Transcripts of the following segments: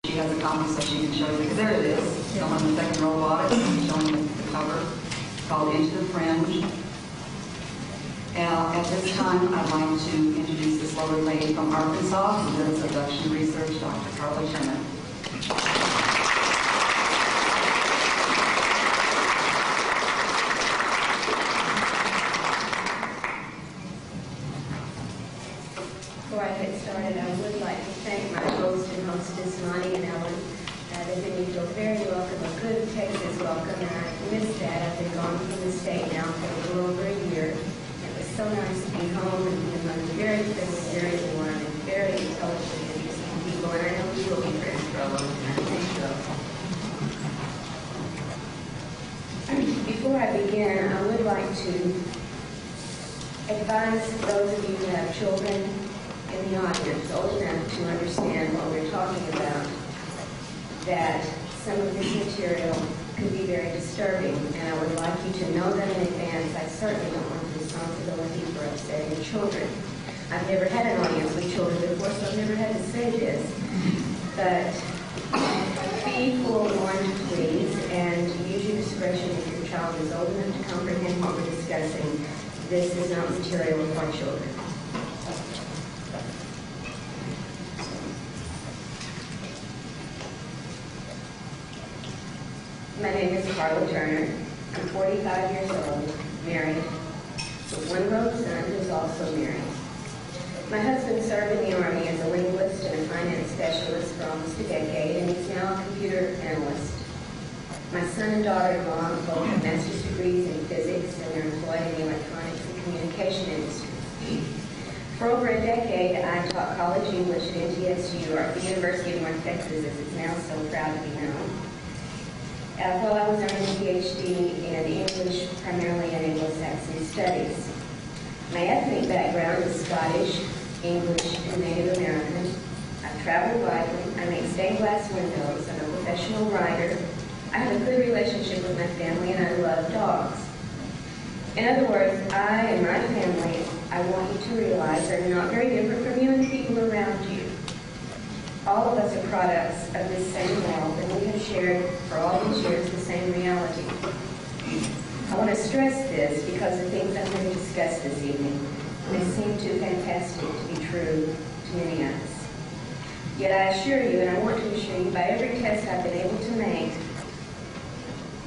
She has a copy so she can show you, because there it is. Someone in the second row bought it, showing the cover. It's called Into the Fringe. At this time, I'd like to introduce this lovely lady from Arkansas who does abduction research, Dr. Karla Turner. Before I get started, I would like to thank my host and hostess, Monty and Ellen. They made me feel very welcome, a good Texas welcome, and I missed that. I've been gone from the state now for a little over a year. It was so nice to be home and be among very friendly, very warm, and very intelligent, interesting people, and I know we will be friends for a long time. Thank you. Before I begin, I would like to advise those of you who have children in the audience old enough to understand what we're talking about, that some of this material could be very disturbing, and I would like you to know that in advance. I certainly don't want the responsibility for upsetting the children. I've never had an audience with children before, so I've never had to say this, but be forewarned, please, and use your discretion if your child is old enough to comprehend what we're discussing. This is not material for children. My name is Karla Turner. I'm 45 years old, married, with one grown son who's also married. My husband served in the Army as a linguist and a finance specialist for almost a decade, and he's now a computer analyst. My son and daughter-in-law both have master's degrees in physics, and they're employed in the electronics and communication industry. For over a decade, I taught college English at NTSU, or the University of North Texas, as it's now so proud to be known. While I was earning a PhD in English, primarily in Anglo-Saxon studies. My ethnic background is Scottish, English, and Native American. I've traveled widely. I make stained glass windows. I'm a professional writer. I have a good relationship with my family, and I love dogs. In other words, I and my family, I want you to realize, are not very different from you and the people around you. All of us are products of this same world, and we have shared for all these years the same reality. I want to stress this because the things I'm going to discuss this evening, they seem too fantastic to be true to many of us. Yet I assure you, and I want to assure you by every test I've been able to make,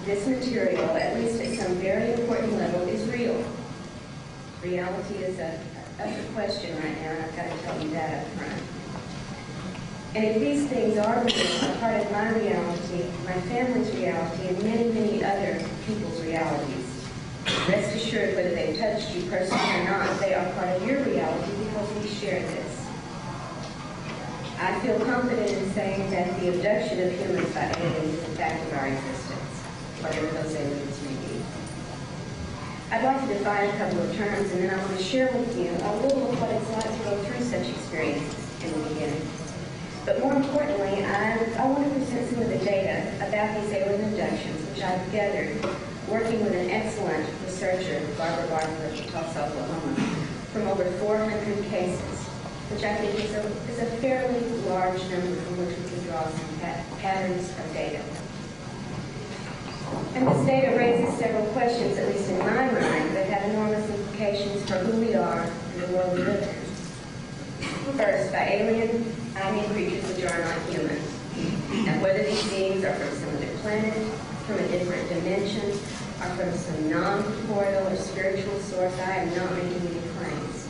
this material, at least at some very important level, is real. Reality is a question right now, and I've got to tell you that up front. And if these things are real, a part of my reality, my family's reality, and many, many other people's realities, rest assured, whether they've touched you personally or not, they are part of your reality because we share this. I feel confident in saying that the abduction of humans by aliens is a fact of our existence, whatever those aliens may be. I'd like to define a couple of terms, and then I want to share with you a little of what it's like to go through such experiences in the beginning. But more importantly, I want to present some of the data about these alien abductions, which I've gathered working with an excellent researcher, Barbara Barker of Tulsa, Oklahoma, from over 400 cases, which I think is a fairly large number from which we can draw some patterns of data. And this data raises several questions, at least in my mind, that have enormous implications for who we are and the world we live in. First, by alien, I mean creatures which are not human. And whether these beings are from some other planet, from a different dimension, or from some non-corporeal or spiritual source, I am not making any claims.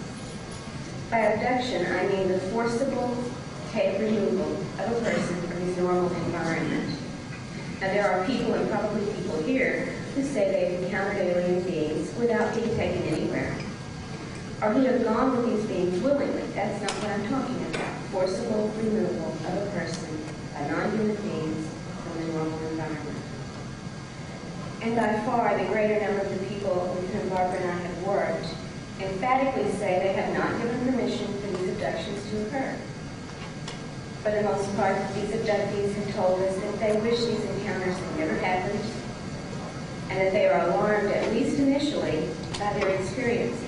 By abduction, I mean the forcible removal of a person from his normal environment. Now, there are people, and probably people here, who say they've encountered alien beings without being taken anywhere, or who have gone with these beings willingly. That's not what I'm talking about. Forcible removal of a person by non-human beings from the normal environment. And by far, the greater number of the people with whom Barbara and I have worked emphatically say they have not given permission for these abductions to occur. For the most part, these abductees have told us that they wish these encounters had never happened, and that they are alarmed, at least initially, by their experiences.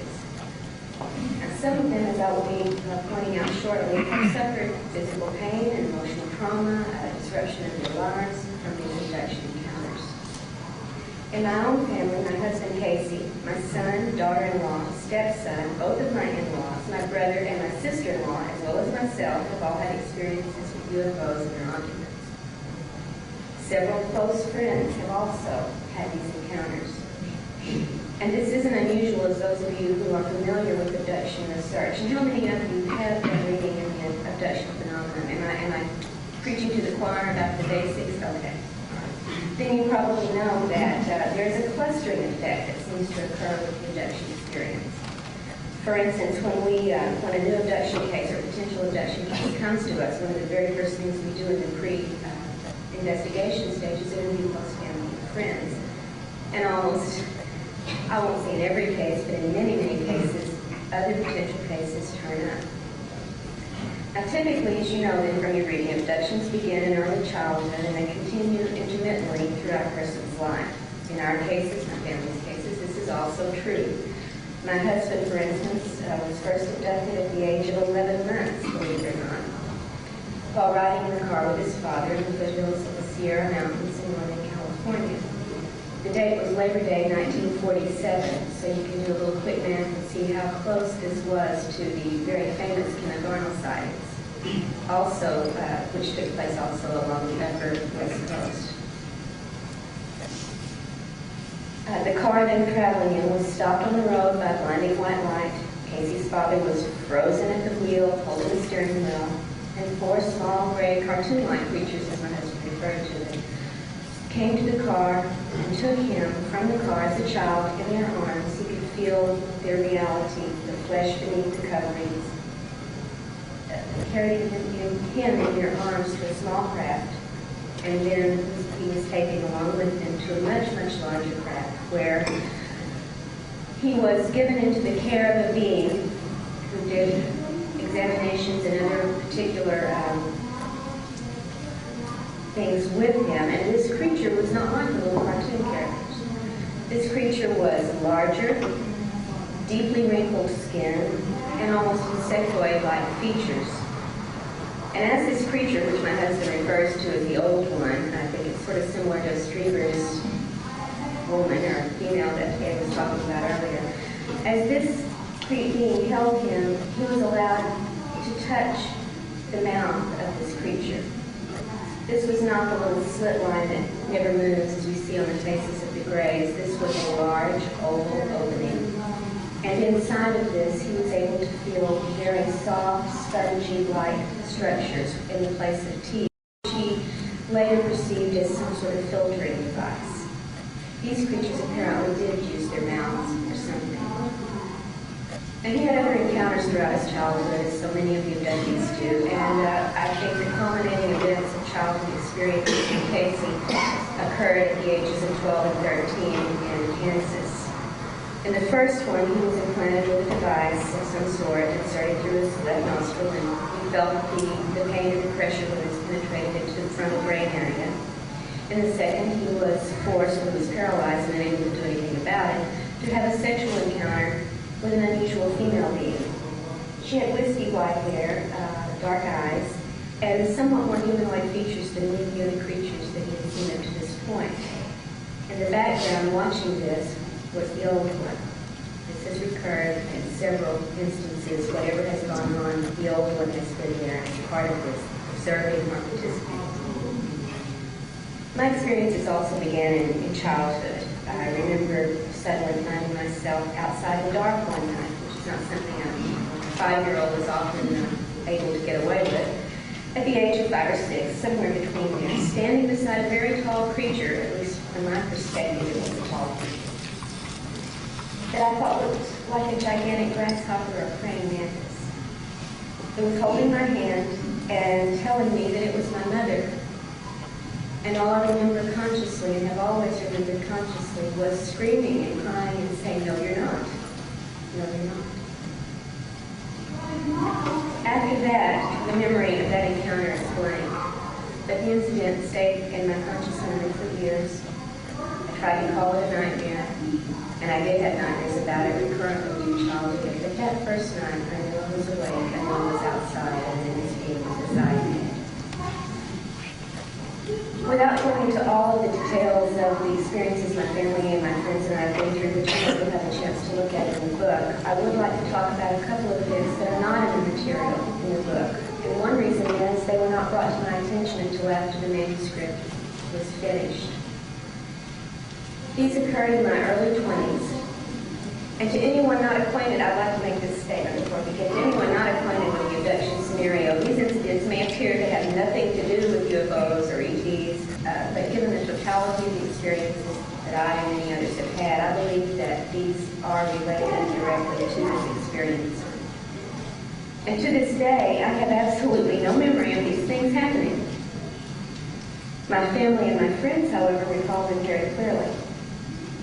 Now, some of them, as I will be pointing out shortly, have suffered physical pain and emotional trauma, disruption of their lives from these abduction encounters. In my own family, my husband Casey, my son, daughter-in-law, stepson, both of my in-laws, my brother, and my sister-in-law, as well as myself, have all had experiences with UFOs in their occupants. Several close friends have also had these encounters. And this isn't unusual, as those of you who are familiar with abduction research. And how many of you have been reading in the abduction phenomenon? Am I preaching to the choir about the basics? Okay. Then you probably know that there's a clustering effect that seems to occur with the abduction experience. For instance, when a new abduction case or potential abduction case comes to us, one of the very first things we do in the pre-investigation stage is interview close family and friends. And almost, I won't say in every case, but in many, many cases, other potential cases turn up. Now, typically, as you know then from your reading, abductions begin in early childhood and they continue intermittently throughout a person's life. In our cases, my family's cases, this is also true. My husband, for instance, was first abducted at the age of 11 months, believe it or not, while riding in the car with his father in the foothills of the Sierra Mountains in Northern California. The date was Labor Day 1947, so you can do a little quick math and see how close this was to the very famous Kenneth Arnold sightings, also, which took place also along the upper West Coast. The car then traveling in was stopped on the road by a blinding white light. Casey's father was frozen at the wheel, holding the steering wheel, and four small gray cartoon-like creatures, as my husband referred to them, came to the car and took him from the car as a child in their arms. He could feel their reality, the flesh beneath the coverings. Carried him in their arms to a small craft, and then he was taken along with them to a much, much larger craft where he was given into the care of a being who did examinations and other particular things with him. And this creature was not like the little cartoon characters. This creature was larger, deeply wrinkled skin, and almost insectoid-like features. And as this creature, which my husband refers to as the old one, I think it's sort of similar to a Streber's woman or female that Ed was talking about earlier, as this being held him, he was allowed to touch the mouth of this creature. This was not the little slit line that never moves as we see on the faces of the graves. This was a large oval opening. And inside of this, he was able to feel very soft, spongy-like structures in the place of teeth, which he later perceived as some sort of filtering device. These creatures apparently did use their mouths for something. And he had other encounters throughout his childhood, as so many of the abductees do, and I think the culminating events of childhood experiences in Casey occurred at the ages of 12 and 13 in Kansas. In the first one, he was implanted with a device of some sort inserted through his left nostril, and he felt the pain and the pressure when it was penetrated into the frontal brain area. In the second, he was forced, when he was paralyzed and unable to do anything about it, to have a sexual encounter with an unusual female being. She had wispy white hair, dark eyes, and somewhat more humanoid features than any of the other creatures that he had seen up to this point. In the background, watching this, was the old one. This has recurred in several instances. Whatever has gone on, the old one has been there as part of this, observing or participating. My experiences also began in childhood. I remember suddenly finding myself outside in the dark one night, which is not something a 5-year-old is often able to get away with. At the age of 5 or 6, somewhere between there, standing beside a very tall creature, at least from my perspective, it was a tall creature, that I thought looked like a gigantic grasshopper or praying mantis. It was holding my hand and telling me that it was my mother. And all I remember consciously, and have always remembered consciously, was screaming and crying and saying, "No, you're not. No, you're not." After that, the memory of that encounter is blank. But the incident stayed in my conscious memory for years. I tried to call it a nightmare, and I did have nightmares about it recurrently through childhood. But that first night, I knew I was awake, I knew I was outside, and then this being was beside me. Without going into all of the details of the experiences my family and my friends and I have been through, which I hope you'll have a chance to look at in the book, I would like to talk about a couple of events that are not in the material in the book. And one reason is they were not brought to my attention until after the manuscript was finished. These occurred in my early 20s. And to anyone not acquainted, I'd like to make this statement before I begin. To anyone not acquainted with the abduction scenario, these incidents may appear to have nothing to do with UFOs or ETs, but given the totality of the experiences that I and many others have had, I believe that these are related directly to this experience. And to this day, I have absolutely no memory of these things happening. My family and my friends, however, recall them very clearly.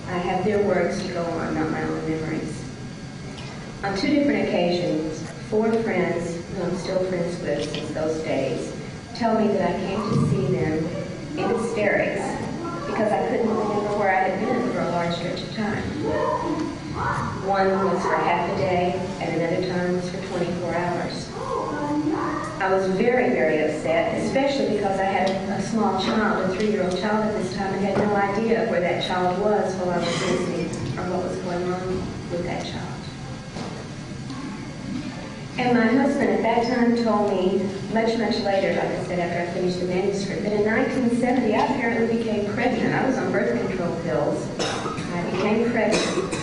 I have their words to go on, not my own memories. On 2 different occasions, 4 friends, who I'm still friends with since those days, tell me that I came to see them in hysterics because I couldn't remember where I had been for a large stretch of time. One was for half a day, and another time was for 24 hours. I was very, very upset, especially because I had a small child, a 3-year-old child at this time, and had no idea where that child was while I was listening or what was going on with that child. And my husband at that time told me, much, much later, like I said, after I finished the manuscript, that in 1970 I apparently became pregnant. I was on birth control pills. I became pregnant.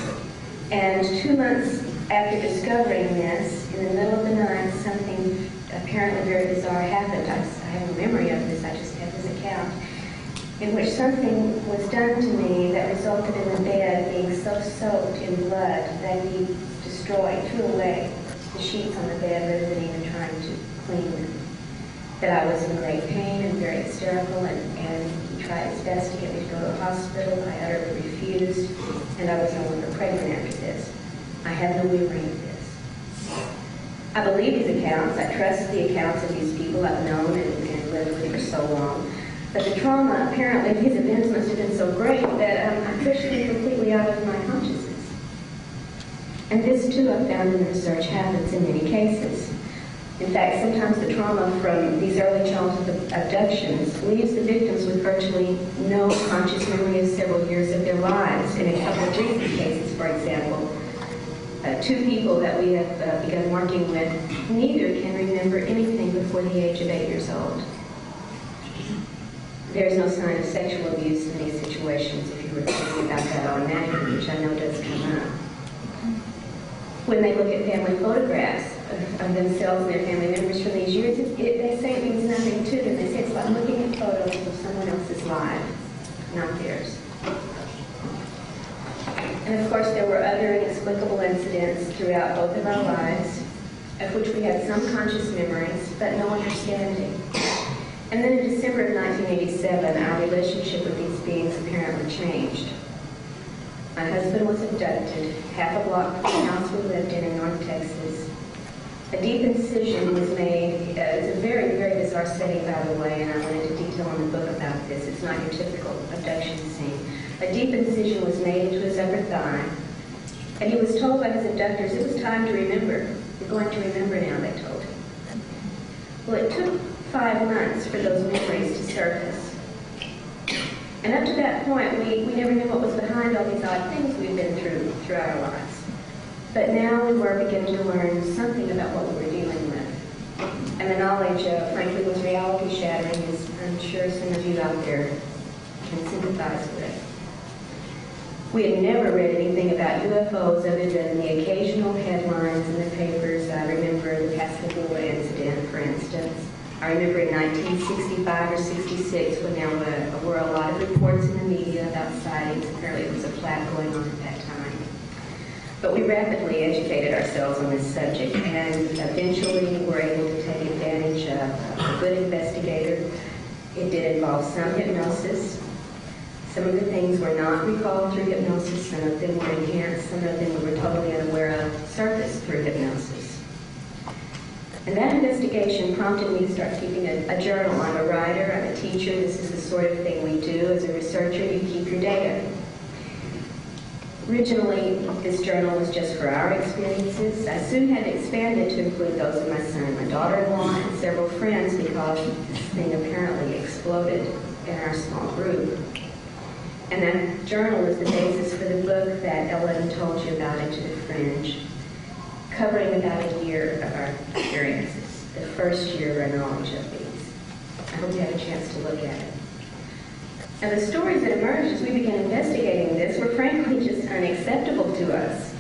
And 2 months after discovering this, in the middle of the night, something apparently very bizarre happened. I have no memory of this, I just have this account, in which something was done to me that resulted in the bed being so soaked in blood that he destroyed, threw away the sheets on the bed rather than even trying to clean them. That I was in great pain and very hysterical, and he tried his best to get me to go to a hospital. I utterly refused, and I was no longer pregnant after this. I have no memory of this. I believe these accounts. I trust the accounts of these people I've known and lived with for so long. But the trauma, apparently, of these events must have been so great that I pushed them completely out of my consciousness. And this, too, I've found in the research happens in many cases. In fact, sometimes the trauma from these early childhood abductions leaves the victims with virtually no conscious memory of several years of their lives. In a couple of recent cases, for example, 2 people that we have begun working with, neither can remember anything before the age of 8 years old. There's no sign of sexual abuse in these situations, if you were thinking about that automatically, which I know does come up. When they look at family photographs of themselves and their family members from these years, they say it means nothing to them. They say it's like looking at photos of someone else's life, not theirs. And of course, there were other inexplicable incidents throughout both of our lives, of which we had some conscious memories, but no understanding. And then in December of 1987, our relationship with these beings apparently changed. My husband was abducted half a block from the house we lived in North Texas. A deep incision was made. It's a very, very bizarre setting, by the way, and I went into detail in the book about this. It's not your typical abduction scene. A deep incision was made into his upper thigh, and he was told by his abductors it was time to remember. You're going to remember now, they told him. Well, it took 5 months for those memories to surface. And up to that point, we never knew what was behind all these odd things we'd been through throughout our lives. But now we were beginning to learn something about what we were dealing with. And the knowledge, frankly, was reality-shattering, as I'm sure some of you out there can sympathize with. We had never read anything about UFOs other than the occasional headlines in the papers. I remember the Pascagoula incident, for instance. I remember in 1965 or 66 when there were a lot of reports in the media about sightings. Apparently it was a plague going on at that time. But we rapidly educated ourselves on this subject and eventually were able to take advantage of a good investigator. It did involve some hypnosis. Some of the things were not recalled through hypnosis. Some of them were enhanced. Some of them we were totally unaware of surfaced through hypnosis. And that investigation prompted me to start keeping a journal. I'm a writer, I'm a teacher. This is the sort of thing we do. As a researcher, you keep your data. Originally, this journal was just for our experiences. I soon had to expand it to include those of my son, my daughter-in-law, and several friends because this thing apparently exploded. in our small group. And that journal is the basis for the book that Ellen told you about, Into the Fringe, covering about a year of our experiences, the first year of our knowledge of these. I hope you have a chance to look at it. Now, the stories that emerged as we began investigating this were frankly just unacceptable to us.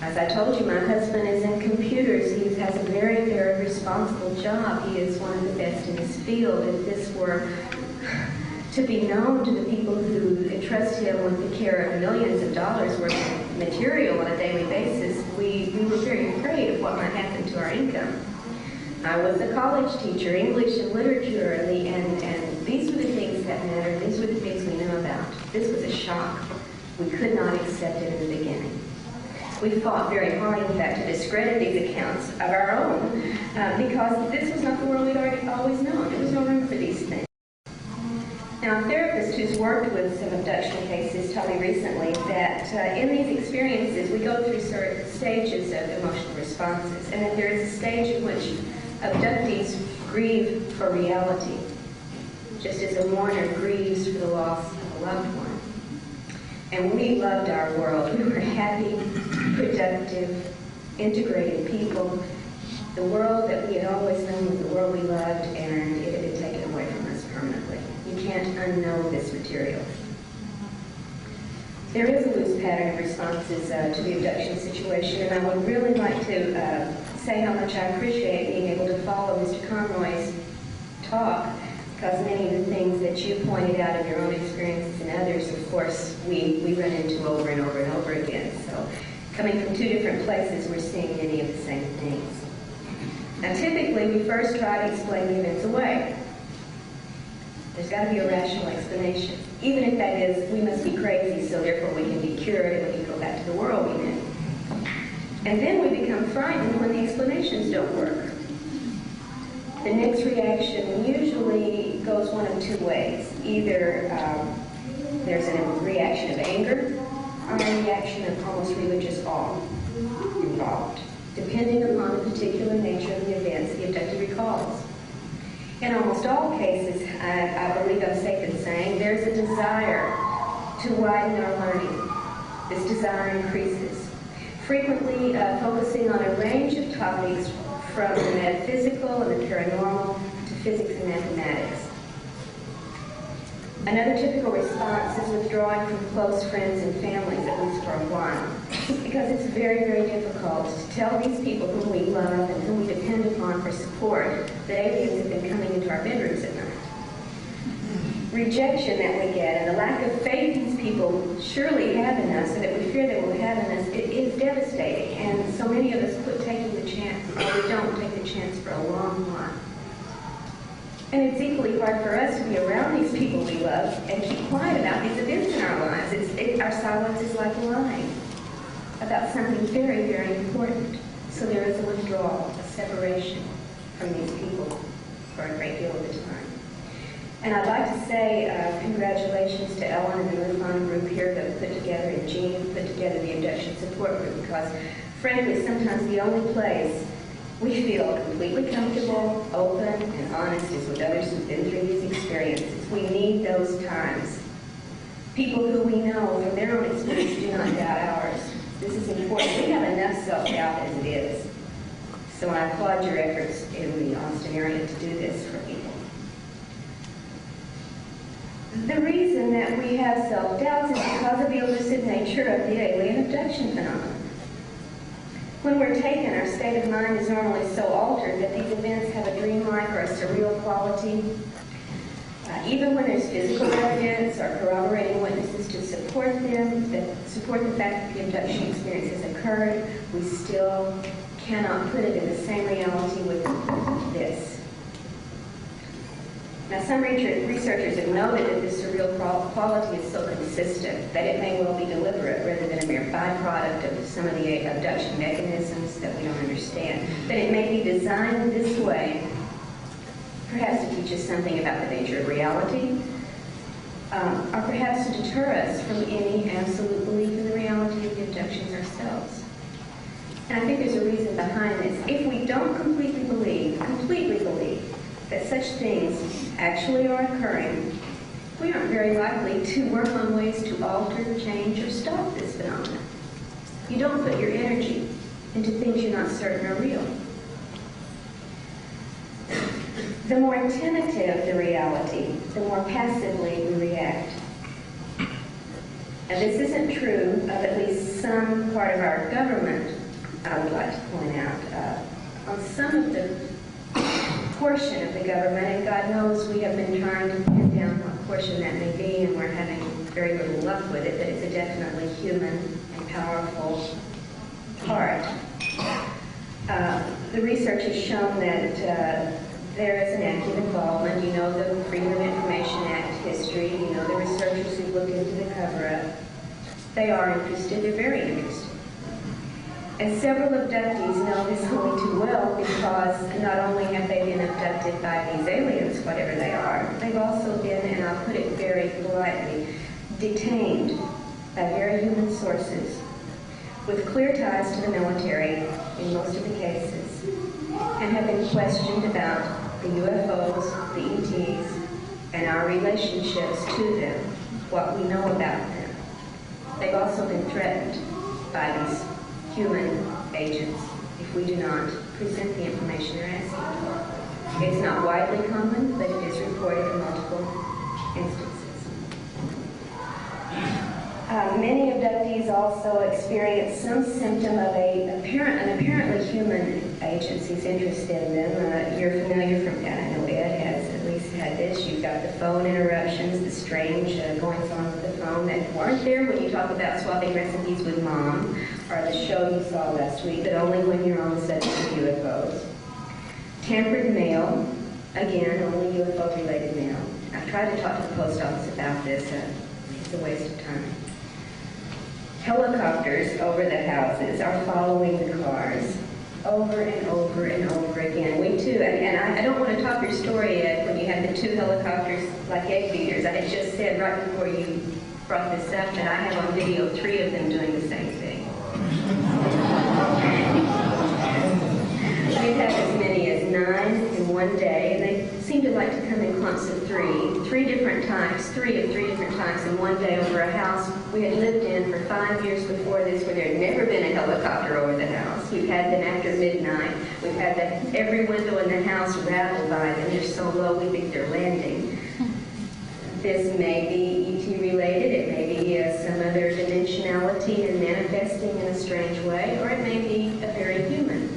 As I told you, my husband is in computers. He has a very, very responsible job. He is one of the best in his field. If this were to be known to the people who entrust him with the care of millions of dollars worth of material on a daily basis, we were very afraid of what might happen to our income. I was a college teacher, English and literature, and these were the things that mattered. These were the things we knew about. This was a shock. We could not accept it in the beginning. We fought very hard, in fact, to discredit these accounts of our own because this was not the world we'd always known. There was no room for these things. Now, a therapist who's worked with some abduction cases told me recently that in these experiences, we go through certain stages of emotional responses, and that there is a stage in which abductees grieve for reality, just as a mourner grieves for the loss of a loved one. And we loved our world. We were happy, productive, integrated people. The world that we had always known was the world we loved, and it had been taken away from us permanently. You can't unknow this material. There is a loose pattern of responses to the abduction situation, and I would really like to say how much I appreciate being able to follow Mr. Conroy's talk, because many of the things that you pointed out in your own experiences and others, of course, we run into over and over and over again. So coming from two different places, we're seeing many of the same things. Now, typically, we first try to explain the events away. There's got to be a rational explanation, even if that is, we must be crazy, so therefore we can be cured and we can go back to the world we knew. And then we become frightened when the explanations don't work. The next reaction usually goes one of two ways. Either there's a reaction of anger or a reaction of almost religious awe involved, depending upon the particular nature of the events the abductee recalls. In almost all cases, I believe I'm safe in saying, there's a desire to widen our learning. This desire increases, frequently focusing on a range of topics from the metaphysical and the paranormal to physics and mathematics. Another typical response is withdrawing from close friends and families, at least for a while, because it's very, very difficult to tell these people whom we love and whom we depend upon for support that aliens have been coming into our bedrooms at night. Rejection that we get and the lack of faith these people surely have in us, and that we fear they will have in us, it is devastating. And so many of us quit taking the chance, or we don't take the chance for a long while. And it's equally hard for us to be around these people we love and keep quiet about these events in our lives. Our silence is like lying about something very, very important. So there is a withdrawal, a separation from these people for a great deal of the time. And I'd like to say congratulations to Ellen and the MUFON group here that put together, and Jean who put together the abduction support group, because frankly, sometimes the only place we feel completely comfortable, open, and honest is with others who've been through these experiences. We need those times. People who we know from their own experience do not doubt ours. This is important. We have enough self-doubt as it is. So I applaud your efforts in the Austin area to do this for people. The reason that we have self-doubts is because of the elusive nature of the alien abduction phenomenon. When we're taken, our state of mind is normally so altered that these events have a dreamlike or a surreal quality. Even when there's physical evidence or corroborating witnesses to support them, that support the fact that the abduction experience has occurred, we still cannot put it in the same reality with this. Now, some researchers have noted that this surreal quality is so consistent that it may well be deliberate rather than a mere byproduct of some of the abduction mechanisms that we don't understand. That it may be designed this way, perhaps to teach us something about the nature of reality, or perhaps to deter us from any absolute belief in the reality of the abductions ourselves. And I think there's a reason behind this. If we don't completely believe that such things actually are occurring, we aren't very likely to work on ways to alter, change, or stop this phenomenon. You don't put your energy into things you're not certain are real. The more tentative the reality, the more passively we react. And this isn't true of at least some part of our government, I would like to point out. On some of the portion of the government, and God knows we have been trying to pin down what portion that may be, and we're having very little luck with it, but it's a definitely human and powerful part. The research has shown that there is an active involvement. You know the Freedom of Information Act history. You know the researchers who look into the cover-up. They are interested. They're very interested. And several abductees know this only too well because not only have they been abducted by these aliens, whatever they are, they've also been, and I'll put it very politely, detained by very human sources with clear ties to the military in most of the cases, and have been questioned about the UFOs, the ETs, and our relationships to them, what we know about them. They've also been threatened by these human agents if we do not present the information they're asking for. It's not widely common, but it is reported in multiple instances. Many abductees also experience some symptom of an apparently human agency's interested in them. You're familiar from, I know Ed has at least had this. You've got the phone interruptions, the strange goings on with the phone that weren't there when you talk about swapping recipes with Mom, or the show you saw last week, but only when you're on the subject of UFOs. Tampered mail, again, only UFO-related mail. I've tried to talk to the post office about this. It's a waste of time. Helicopters over the houses are following the cars over and over and over again. We too, and I don't want to top your story yet when you had the two helicopters like egg beaters. I had just said right before you brought this up that I have on video 3 of them doing the same thing. We've had as many as 9 in one day, and they seem to like to come in clumps of 3. 3 different times, 3 different times in one day over a house we had lived in for 5 years before this, where there had never been a helicopter over the house. We've had them after midnight. We've had them, every window in the house rattled by them. They're so low we think they're landing. This may be ET related, it may be some other dimensionality and manifesting in a strange way, or it may be a very human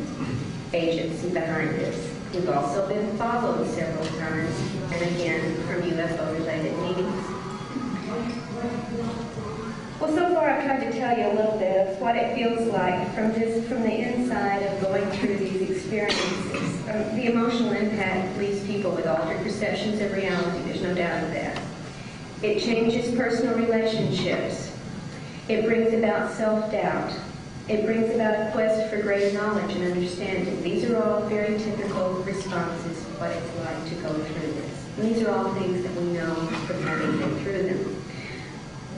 agency behind this. We've also been followed several times, and again, from UFO-related meetings. Well, so far I've tried to tell you a little bit of what it feels like from the inside of going through these experiences. The emotional impact leaves people with altered perceptions of reality, there's no doubt of that. It changes personal relationships. It brings about self-doubt. It brings about a quest for greater knowledge and understanding. These are all very typical responses to what it's like to go through this. And these are all things that we know from having been through them.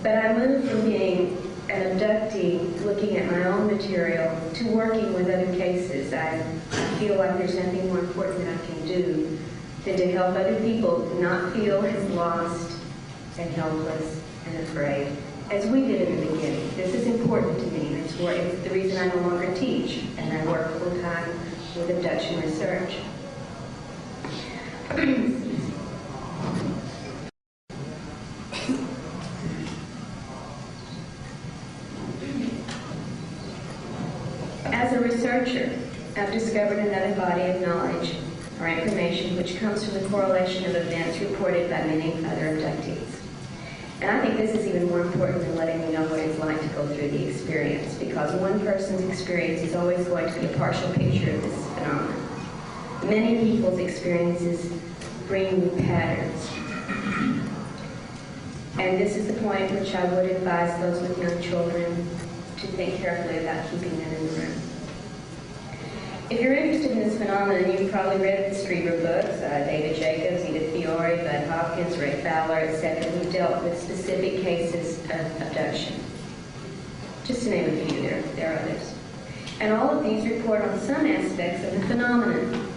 But I moved from being an abductee, looking at my own material, to working with other cases. I feel like there's nothing more important that I can do than to help other people not feel as lost and helpless and afraid as we did in the beginning. This is important to me. It's the reason I no longer teach, and I work full-time with abduction research. As a researcher, I've discovered another body of knowledge or information which comes from the correlation of events reported by many other abductees. And I think this is even more important than letting me know what it's like to go through the experience, because one person's experience is always going to be a partial picture of this phenomenon. Many people's experiences bring new patterns. And this is the point at which I would advise those with young children to think carefully about keeping them in the room. If you're interested in this phenomenon, you've probably read the Strieber books, David Jacobs, Edith Fiore, Bud Hopkins, Ray Fowler, etc., who've dealt with specific cases of abduction. Just to name a few, there are others. And all of these report on some aspects of the phenomenon.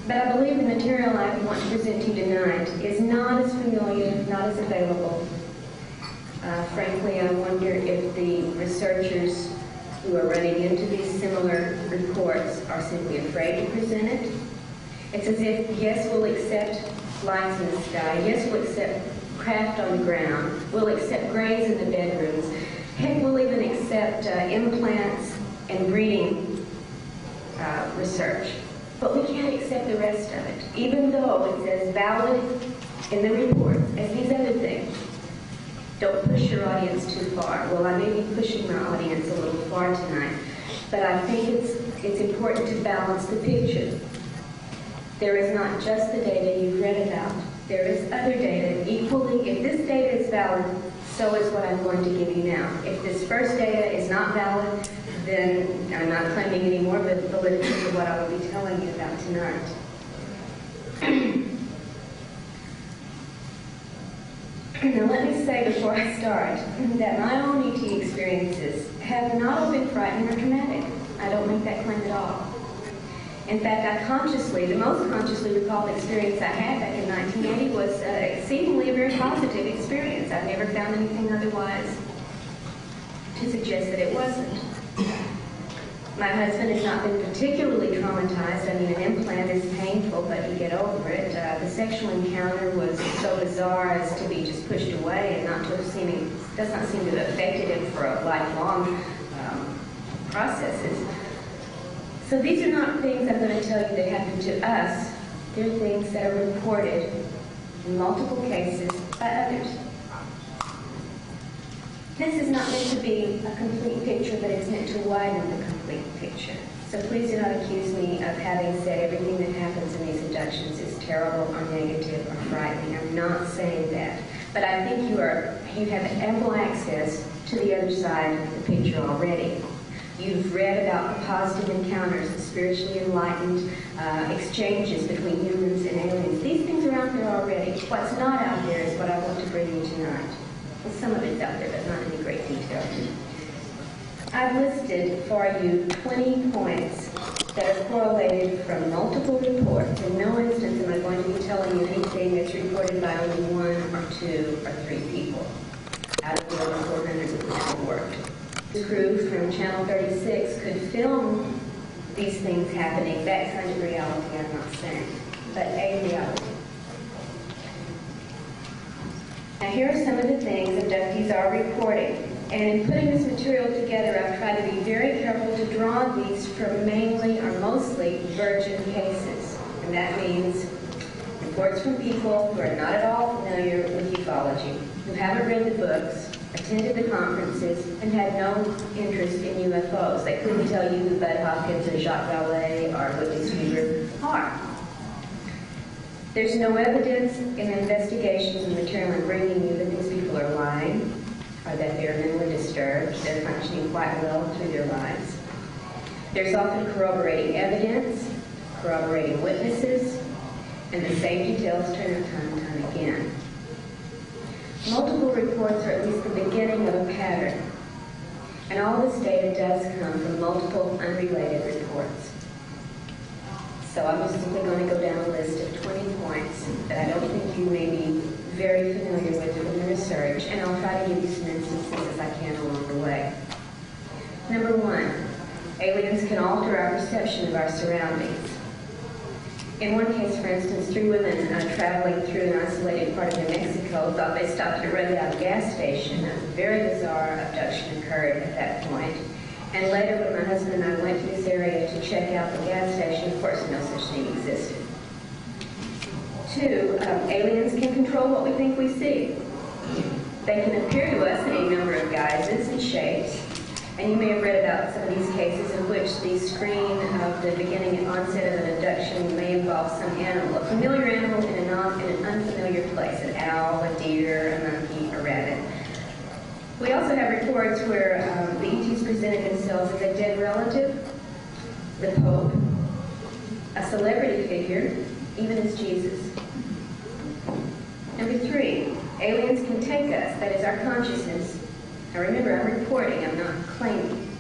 But I believe the material I want to present to you tonight is not as familiar, not as available. Frankly, I wonder if the researchers who are running into these similar reports are simply afraid to present it. It's as if, yes, we'll accept lights in the sky, yes, we'll accept craft on the ground, we'll accept grays in the bedrooms, heck, we'll even accept implants and breeding research. But we can't accept the rest of it, even though it's as valid in the report as these other things. Don't push your audience too far. Well, I may be pushing my audience a little far tonight, but I think it's important to balance the picture. There is not just the data you've read about. There is other data equally. If this data is valid, so is what I'm going to give you now. If this first data is not valid, then I'm not claiming any more validity to what I will be telling you about tonight. Now let me say before I start that my own ET experiences have not all been frightening or traumatic. I don't make that claim at all. In fact, the most consciously recalled experience I had back in 1980 was exceedingly a very positive experience. I've never found anything otherwise to suggest that it wasn't. My husband has not been particularly traumatized. I mean, an implant is painful, but you get over it. The sexual encounter was so bizarre as to be just pushed away and does not seem to have affected him for a lifelong processes. So these are not things I'm going to tell you that happened to us. They're things that are reported in multiple cases by others. This is not meant to be a complete picture, but it's meant to widen the complete picture. So please do not accuse me of having said everything that happens in these abductions is terrible or negative or frightening. I'm not saying that. But I think you have ample access to the other side of the picture already. You've read about the positive encounters, the spiritually enlightened exchanges between humans and aliens. These things are out there already. What's not out there is what I want to bring you tonight. Well, some of it's out there, but not in any great detail. I've listed for you 20 points that are correlated from multiple reports. In no instance am I going to be telling you anything that's reported by only 1 or 2 or 3 people out of the over 400 with which we worked. The crew from Channel 36 could film these things happening. That kind of reality I'm not saying, but a reality. Now here are some of the things abductees are reporting. And in putting this material together, I've tried to be very careful to draw these from mainly or mostly virgin cases. And that means reports from people who are not at all familiar with ufology, who haven't read the books, attended the conferences, and had no interest in UFOs. They couldn't tell you who Bud Hopkins or Jacques Vallée or Whitley Strieber are. There's no evidence in investigations and material I'm bringing you that these people are lying or that they're mentally disturbed. They're functioning quite well through their lives. There's often corroborating evidence, corroborating witnesses, and the same details turn up time and time again. Multiple reports are at least the beginning of a pattern, and all this data does come from multiple unrelated reports. So I'm just simply going to go down a list of 20 points that I don't think you may be very familiar with from the research, and I'll try to give you some instances as I can along the way. Number 1, aliens can alter our perception of our surroundings. In one case, for instance, 3 women traveling through an isolated part of New Mexico thought they stopped at a rundown gas station. A very bizarre abduction occurred at that point. And later, when my husband and I went to this area to check out the gas station, of course, no such thing existed. 2, aliens can control what we think we see. They can appear to us in a number of guises and shapes. And you may have read about some of these cases in which the screen of the beginning and onset of an abduction may involve some animal, a familiar animal in an unfamiliar place, an owl, a deer, a monkey, a rabbit. We also have reports where the ETs presented themselves as a dead relative, the Pope, a celebrity figure, even as Jesus. Number 3, aliens can take us, that is our consciousness. Now remember, I'm reporting, I'm not claiming.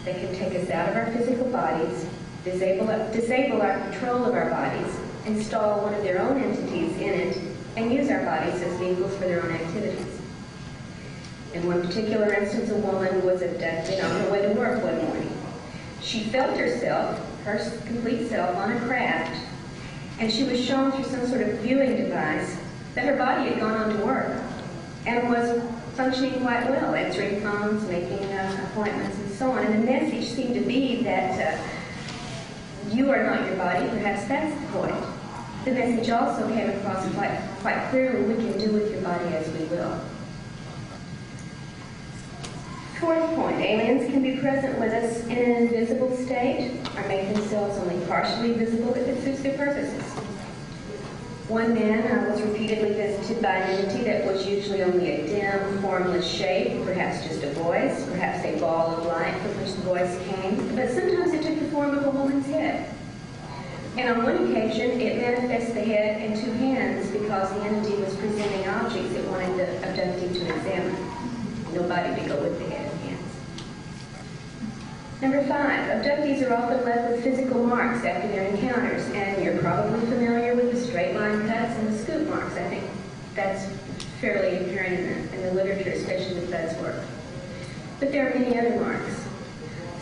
They can take us out of our physical bodies, disable our control of our bodies, install one of their own entities in it, and use our bodies as vehicles for their own activities. In one particular instance, a woman was abducted on her way to work one morning. She felt herself, her complete self, on a craft, and she was shown through some sort of viewing device that her body had gone on to work and was functioning quite well, answering phones, making appointments, and so on. And the message seemed to be that you are not your body. Perhaps that's the point. The message also came across quite clearly: we can do with your body as we will. Fourth point, aliens can be present with us in an invisible state or make themselves only partially visible if it suits their purposes. One man was repeatedly visited by an entity that was usually only a dim, formless shape, perhaps just a voice, perhaps a ball of light from which the voice came, but sometimes it took the form of a woman's head. And on one occasion, it manifested the head and two hands because the entity was presenting objects it wanted the abductee to examine. Nobody to go with the head and hands. Number 5, abductees are often left with physical marks after their encounters, and you're probably familiar with the straight line cuts and the scoop marks. I think that's fairly apparent in the literature, especially with Bud's work. But there are many other marks,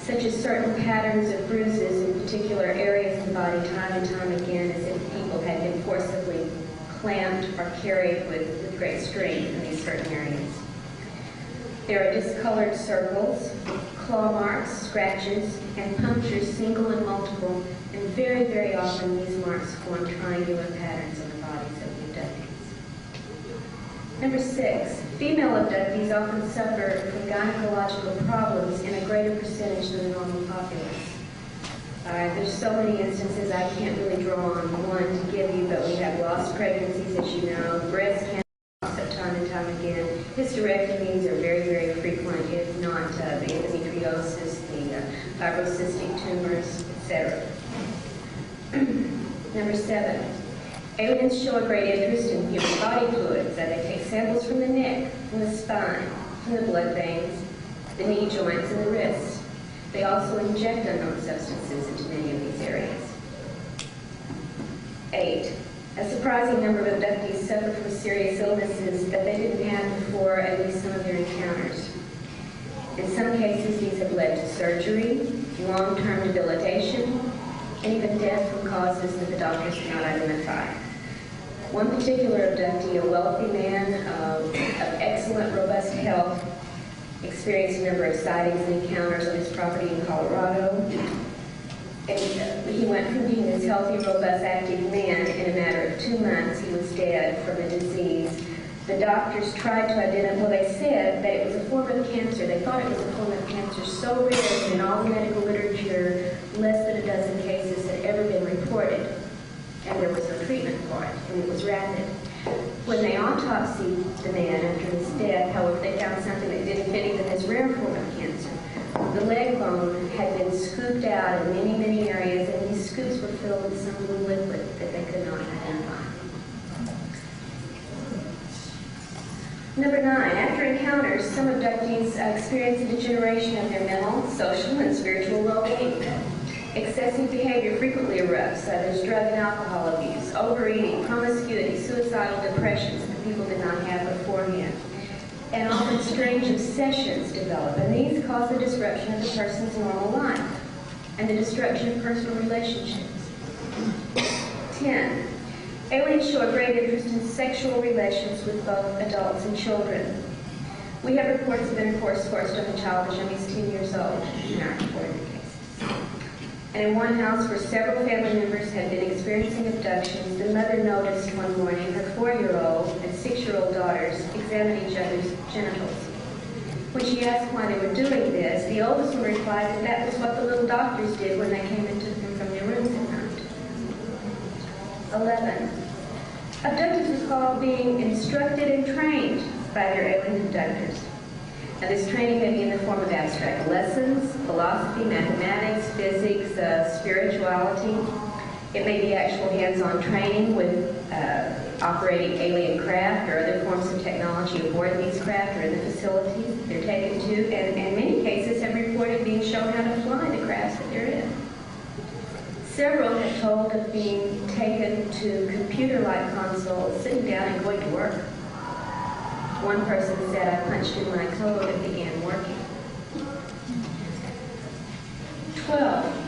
such as certain patterns of bruises in particular areas of the body time and time again, as if people had been forcibly clamped or carried with great strength in these certain areas. There are discolored circles, claw marks, scratches, and punctures, single and multiple, and very, very often these marks form triangular patterns on the bodies of the abductees. Number 6, female abductees often suffer from gynecological problems in a greater percentage than the normal populace. There's so many instances I can't really draw on one to give you, but we have lost pregnancies, as you know, breast cancer time and time again. Hysterectomies are very, very frequent, if not the endometriosis, the fibrocystic tumors, etc. Number 7, aliens show a great interest in human body fluids. They take samples from the neck, from the spine, from the blood veins, the knee joints, and the wrists. They also inject unknown substances into many of these areas. 8, a surprising number of abductees suffer from serious illnesses that they didn't have before at least some of their encounters. In some cases, these have led to surgery, long-term debilitation, and even death from causes that the doctors cannot identify. One particular abductee, a wealthy man of excellent, robust health, experienced a number of sightings and encounters on his property in Colorado. And he went from being this healthy, robust, active man. In a matter of 2 months, he was dead from a disease. The doctors tried to identify, well, they said that it was a form of cancer. They thought it was a form of cancer so rare that in all the medical literature, less than a dozen cases had ever been reported. And there was no treatment for it, and it was rapid. When they autopsied the man after his death, however, they found something that didn't fit even this rare form of cancer. The leg bone had been scooped out in many, many areas, and these scoops were filled with some blue liquid that they could not identify. Number 9, after encounters, some abductees experience a degeneration of their mental, social, and spiritual well-being. Excessive behavior frequently erupts. There's drug and alcohol abuse, overeating, promiscuity, suicidal depressions that people did not have beforehand. And often strange obsessions develop, and these cause the disruption of the person's normal life and the destruction of personal relationships. 10, aliens show a great interest in sexual relations with both adults and children. We have reports of intercourse forced on a child as young as 10 years old in our reported cases. And in one house where several family members had been experiencing abductions, the mother noticed one morning her 4-year-old and 6-year-old daughters examine each other's genitals. When she asked why they were doing this, the oldest one replied that that was what the little doctors did when they came and took them from their rooms at night. 11. Abductees recall being instructed and trained by their alien abductors. Now, this training may be in the form of abstract lessons, philosophy, mathematics, physics, spirituality. It may be actual hands-on training with operating alien craft or other forms of technology aboard these craft or in the facilities they're taken to, and in many cases have reported being shown how to fly the crafts that they're in. Several had told of being taken to computer-like consoles, sitting down and going to work. One person said, I punched in my code and began working. 12.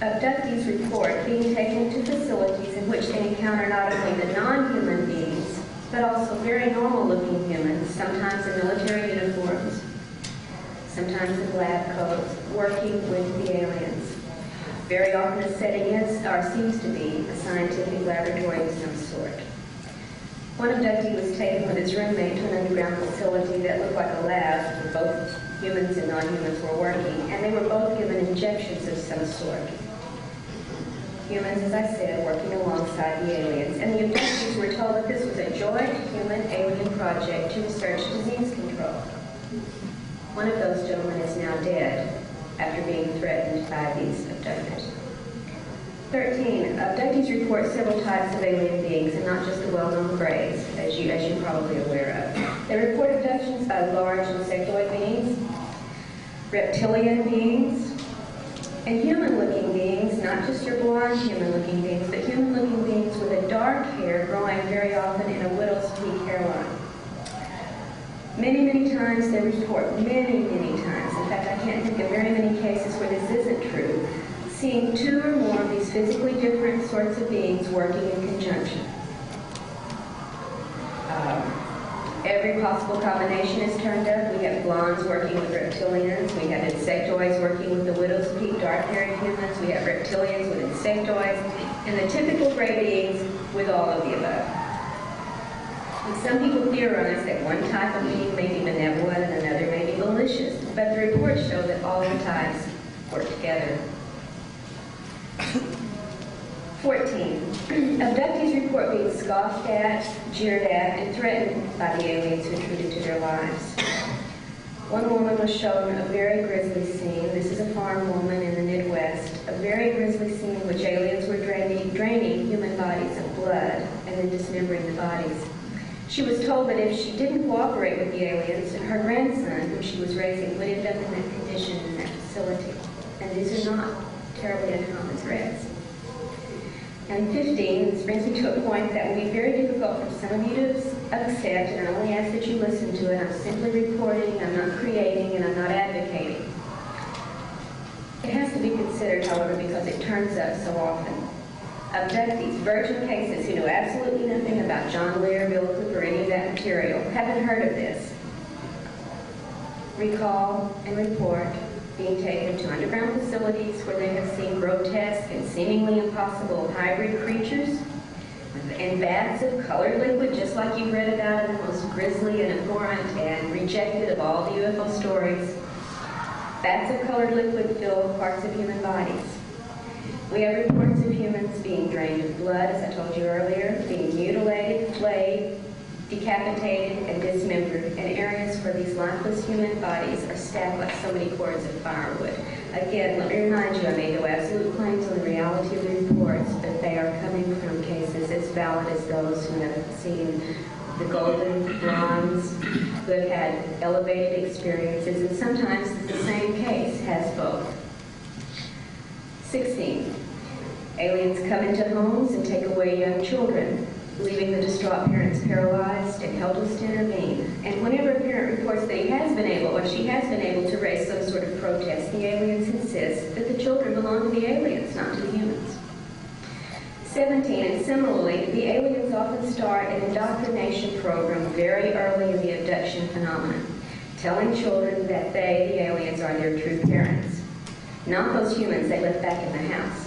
Abductees report being taken to facilities in which they encounter not only the non-human beings, but also very normal-looking humans, sometimes in military uniforms, sometimes in lab coats, working with the aliens. Very often the setting is, or seems to be, a scientific laboratory of some sort. One abductee was taken with his roommate to an underground facility that looked like a lab where both humans and non-humans were working, and they were both given injections of some sort. Humans, as I said, working alongside the aliens, and the abductees were told that this was a joint human-alien project to research disease control. One of those gentlemen is now dead after being threatened by these abductors. 13. Abductees report several types of alien beings, and not just the well-known phrase, as you're probably aware of. They report abductions by large insectoid beings, reptilian beings, and human-looking beings, not just your blonde human-looking beings, but human-looking beings with a dark hair growing very often in a widow's peak hairline. Many, many times they report, many, many times, in fact I can't think of very many cases where this isn't true, seeing two or more of these physically different sorts of beings working in conjunction. Every possible combination is turned up. We have blondes working with reptilians. We have insectoids working with the widow's peak dark-haired humans. We have reptilians with insectoids. And the typical gray beings with all of the above. And some people theorize that one type of being may be benevolent and another may be malicious. But the reports show that all the types work together. 14. Abductees report being scoffed at, jeered at, and threatened by the aliens who intruded into their lives. One woman was shown a very grisly scene. This is a farm woman in the Midwest. A very grisly scene in which aliens were draining human bodies of blood and then dismembering the bodies. She was told that if she didn't cooperate with the aliens, her grandson, whom she was raising, would end up in that condition in that facility. And these are not terribly uncommon threats. And 15, this brings me to a point that will be very difficult for some of you to accept, and I only ask that you listen to it. I'm simply reporting, I'm not creating, and I'm not advocating. It has to be considered, however, because it turns up so often. Abductees, virgin cases who know absolutely nothing about John Lear, Bill Cooper, any of that material, haven't heard of this. Recall and report being taken to underground facilities where they have seen grotesque and seemingly impossible hybrid creatures and baths of colored liquid, just like you've read about in the most grisly and abhorrent and rejected of all the UFO stories. Baths of colored liquid fill parts of human bodies. We have reports of humans being drained of blood, as I told you earlier, being mutilated, flayed, decapitated, and dismembered in areas where these lifeless human bodies are stacked like so many cords of firewood. Again, let me remind you, I made no absolute claims on the reality of the reports, but they are coming from cases as valid as those who have seen the golden blondes, who have had elevated experiences, and sometimes the same case has both. 16. Aliens come into homes and take away young children, leaving the distraught parents paralyzed and helpless to intervene. And whenever a parent reports that he has been able, or she has been able to raise some sort of protest, the aliens insist that the children belong to the aliens, not to the humans. 17, and similarly, the aliens often start an indoctrination program very early in the abduction phenomenon, telling children that they, the aliens, are their true parents, not those humans they left back in the house.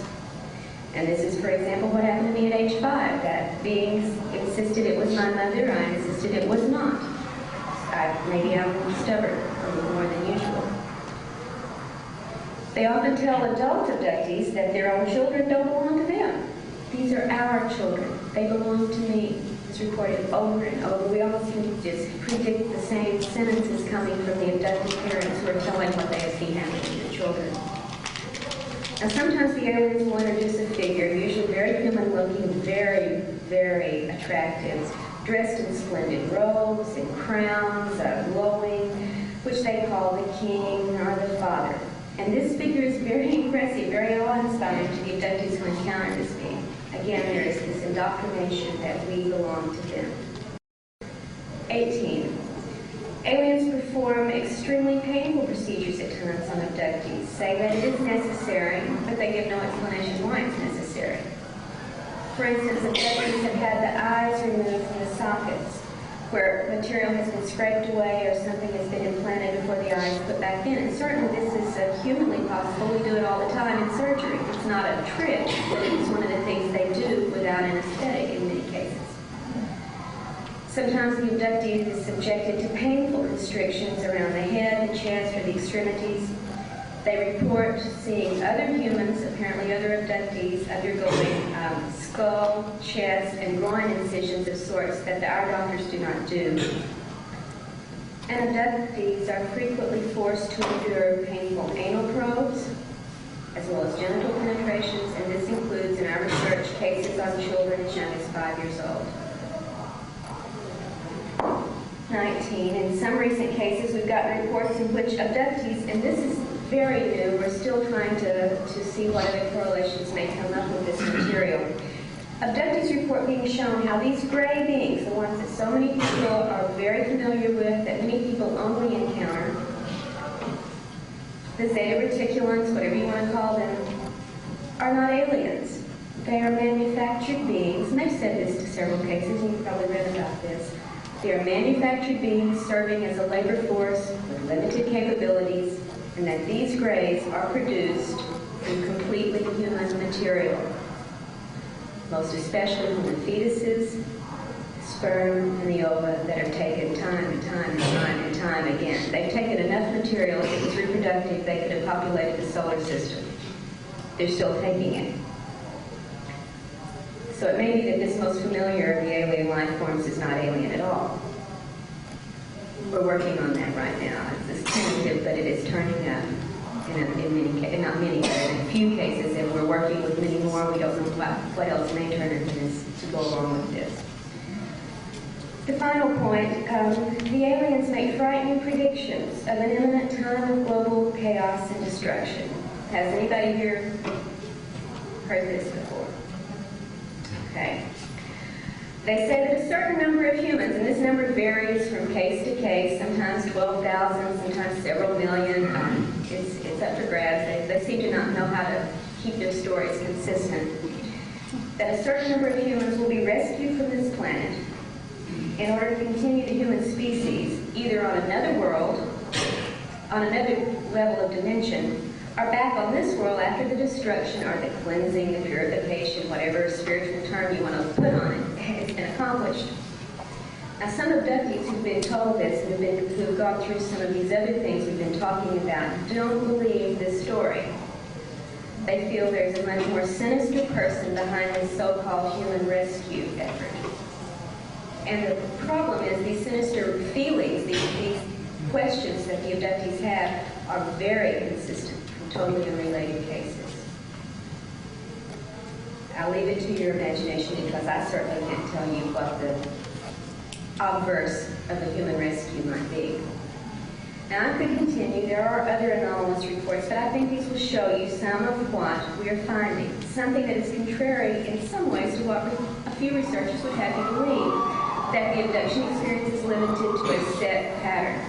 And this is, for example, what happened to me at age 5. That being insisted it was my mother, I insisted it was not. Maybe I'm stubborn a little more than usual. They often tell adult abductees that their own children don't belong to them. These are our children. They belong to me. It's reported over and over. We all seem to just predict the same sentences coming from the abducted parents who are telling what they have seen happen to their children. Now, sometimes the aliens will introduce a figure, usually very human-looking, very, very attractive, dressed in splendid robes and crowns, glowing, which they call the king or the father. And this figure is very impressive, very awe-inspiring to the abductees who encounter this being. Again, there is this indoctrination that we belong to them. 18. Aliens perform extremely painful procedures at times on abductees, say that it is necessary, but they give no explanation why it's necessary. For instance, abductees have had the eyes removed from the sockets, where material has been scraped away or something has been implanted before the eye is put back in. And certainly this is humanly possible. We do it all the time in surgery. It's not a trick, but it's one of the things they do without anesthetic in many cases. Sometimes the abductee is subjected to painful constrictions around the head, the chest, or the extremities. They report seeing other humans, apparently other abductees, undergoing skull, chest, and groin incisions of sorts that our doctors do not do. And abductees are frequently forced to endure painful anal probes, as well as genital penetrations, and this includes, in our research, cases on children as young as 5 years old. 19. In some recent cases, we've gotten reports in which abductees, and this is very new, we're still trying to see what other correlations may come up with this material. Abductees report being shown how these gray beings, the ones that so many people are very familiar with, that many people only encounter, the Zeta Reticulans, whatever you want to call them, are not aliens. They are manufactured beings, and they've said this to several cases, and you've probably read about this. They are manufactured beings serving as a labor force with limited capabilities, and that these grays are produced from completely human material, most especially from the fetuses, sperm, and the ova that are taken time and time and time and time again. They've taken enough material, if it was reproductive, they could have populated the solar system. They're still taking it. So it may be that this most familiar of the alien life forms is not alien at all. We're working on that right now. It's tentative, but it is turning up in many cases, not many, but in a few cases, and we're working with many more. We don't know what else may turn into this to go along with this. The final point, the aliens make frightening predictions of an imminent time of global chaos and destruction. Has anybody here heard this before? Okay. They say that a certain number of humans, and this number varies from case to case, sometimes 12,000, sometimes several million. It's up for grabs. They seem to not know how to keep their stories consistent. That a certain number of humans will be rescued from this planet in order to continue the human species, either on another world, on another level of dimension, or back on this world after the destruction or the cleansing, the purification, whatever spiritual term you want to put on it, has been accomplished. Now, some abductees who've been told this and who've gone through some of these other things we've been talking about don't believe this story. They feel there's a much more sinister person behind this so-called human rescue effort. And the problem is these sinister feelings, these questions that the abductees have are very consistent from totally unrelated cases. I'll leave it to your imagination because I certainly can't tell you what the obverse of a human rescue might be. Now I could continue. There are other anomalous reports, but I think these will show you some of what we are finding. Something that is contrary in some ways to what a few researchers would have you believe, that the abduction experience is limited to a set pattern.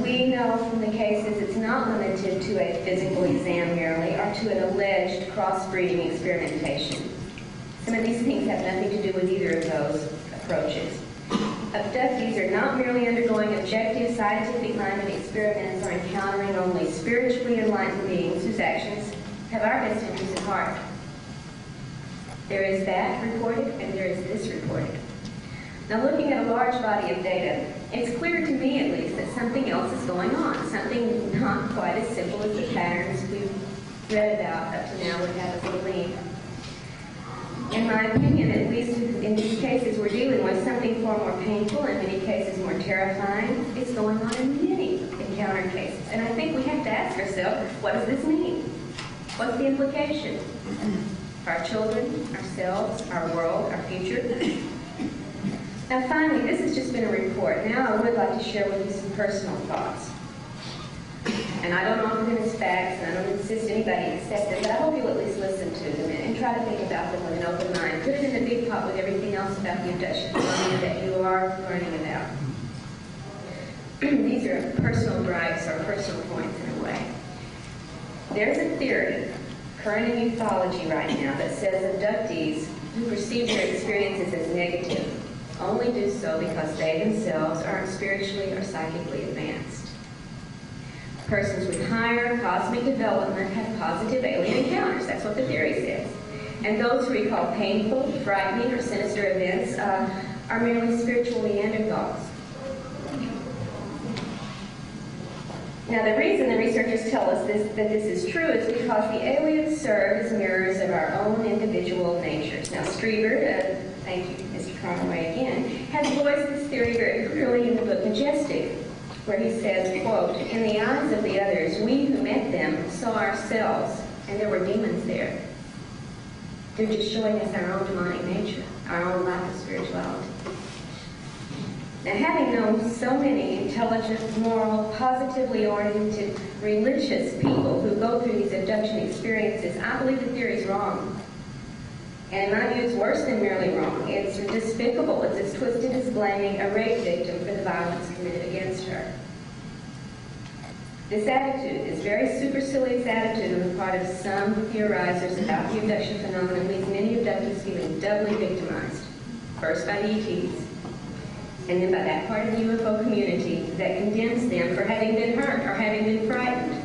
We know from the cases it's not limited to a physical exam merely or to an alleged crossbreeding experimentation. Some of these things have nothing to do with either of those approaches. Abductees are not merely undergoing objective, scientific-minded experiments or encountering only spiritually enlightened beings whose actions have our best interests at heart. There is that reported, and there is this reported. Now, looking at a large body of data, it's clear to me, at least, that something else is going on, something not quite as simple as the patterns we've read about up to now would have us believe. In my opinion, at least in these cases, we're dealing with something far more painful, in many cases more terrifying. It's going on in many encountered cases. And I think we have to ask ourselves, what does this mean? What's the implication? For our children, ourselves, our world, our future? Now finally, this has just been a report. Now I would like to share with you some personal thoughts. And I don't offer them as facts, and I don't insist anybody accept them, but I hope you'll at least listen to them and try to think about them with an open mind. Put it in a big pot with everything else about the abduction phenomenon that you are learning about. These are personal gripes or personal points in a way. There's a theory current in ufology right now that says abductees who perceive their experiences as negative only do so because they themselves aren't spiritually or psychically advanced. Persons with higher cosmic development have positive alien encounters. That's what the theory says. And those who recall painful, frightening, or sinister events are merely spiritual Neanderthals. Now, the reason the researchers tell us that this is true is because the aliens serve as mirrors of our own individual natures. Now, Strieber, thank you, Mr. Conway again, has voiced this theory very clearly in the book Majestic, where he says, quote, "In the eyes of the others, we who met them saw ourselves, and there were demons there. They're just showing us our own demonic nature, our own lack of spirituality." Now, having known so many intelligent, moral, positively oriented, religious people who go through these abduction experiences, I believe the theory is wrong. And in my view, it's worse than merely wrong. It's despicable. It's as twisted as blaming a rape victim for the violence committed against her. This attitude, this very supercilious attitude on the part of some theorizers about the abduction phenomenon, leaves many abductees feeling doubly victimized. First by the ETs, and then by that part of the UFO community that condemns them for having been hurt or having been frightened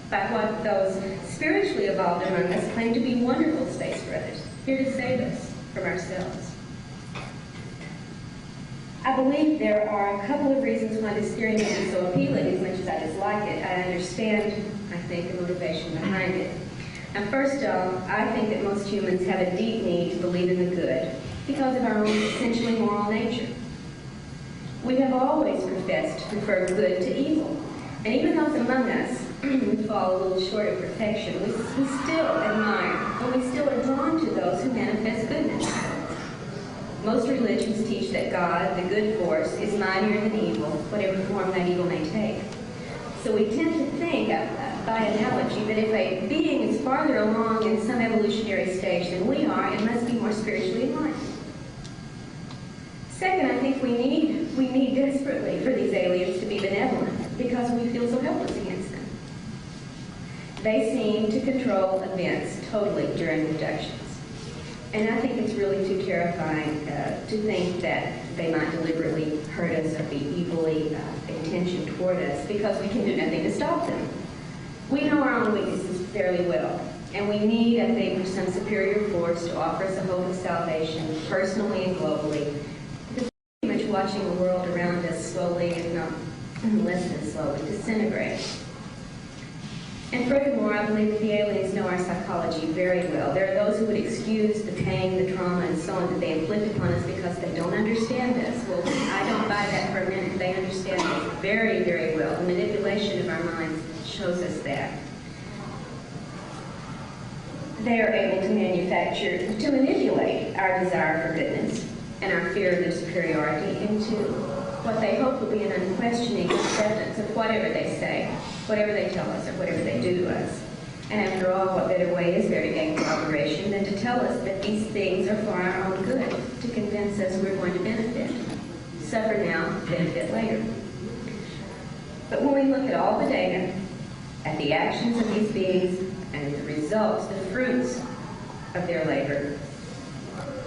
by what those spiritually evolved among us claim to be wonderful space brothers, here to save us from ourselves. I believe there are a couple of reasons why this theory may be so appealing, as much as I dislike it. I understand, I think, the motivation behind it. And first off, I think that most humans have a deep need to believe in the good because of our own essentially moral nature. We have always professed to prefer good to evil. And even those among us who fall a little short of perfection, we still admire, and we still are drawn to those who manifest goodness. Most religions teach that God, the good force, is mightier than evil, whatever form that evil may take. So we tend to think, by analogy, that if a being is farther along in some evolutionary stage than we are, it must be more spiritually enlightened. Second, I think we need desperately for these aliens to be benevolent because we feel so helpless against them. They seem to control events totally during abductions. And I think it's really too terrifying to think that they might deliberately hurt us or be evilly intentioned toward us because we can do nothing to stop them. We know our own weaknesses fairly well, and we need, I think, for some superior force to offer us a hope of salvation, personally and globally. Because we're pretty much watching the world around us slowly, if not less than slowly, disintegrate. And furthermore, I believe that the aliens know our psychology very well. There are those who would excuse the pain, the trauma, and so on that they inflict upon us because they don't understand us. Well, I don't buy that for a minute. They understand us very, very well. The manipulation of our minds shows us that. They are able to manipulate our desire for goodness and our fear of their superiority into what they hope will be an unquestioning acceptance of whatever they say, whatever they tell us, or whatever they do to us. And after all, what better way is there to gain cooperation than to tell us that these things are for our own good, to convince us we're going to benefit. Suffer now, benefit later. But when we look at all the data, at the actions of these beings, and at the results, the fruits of their labor,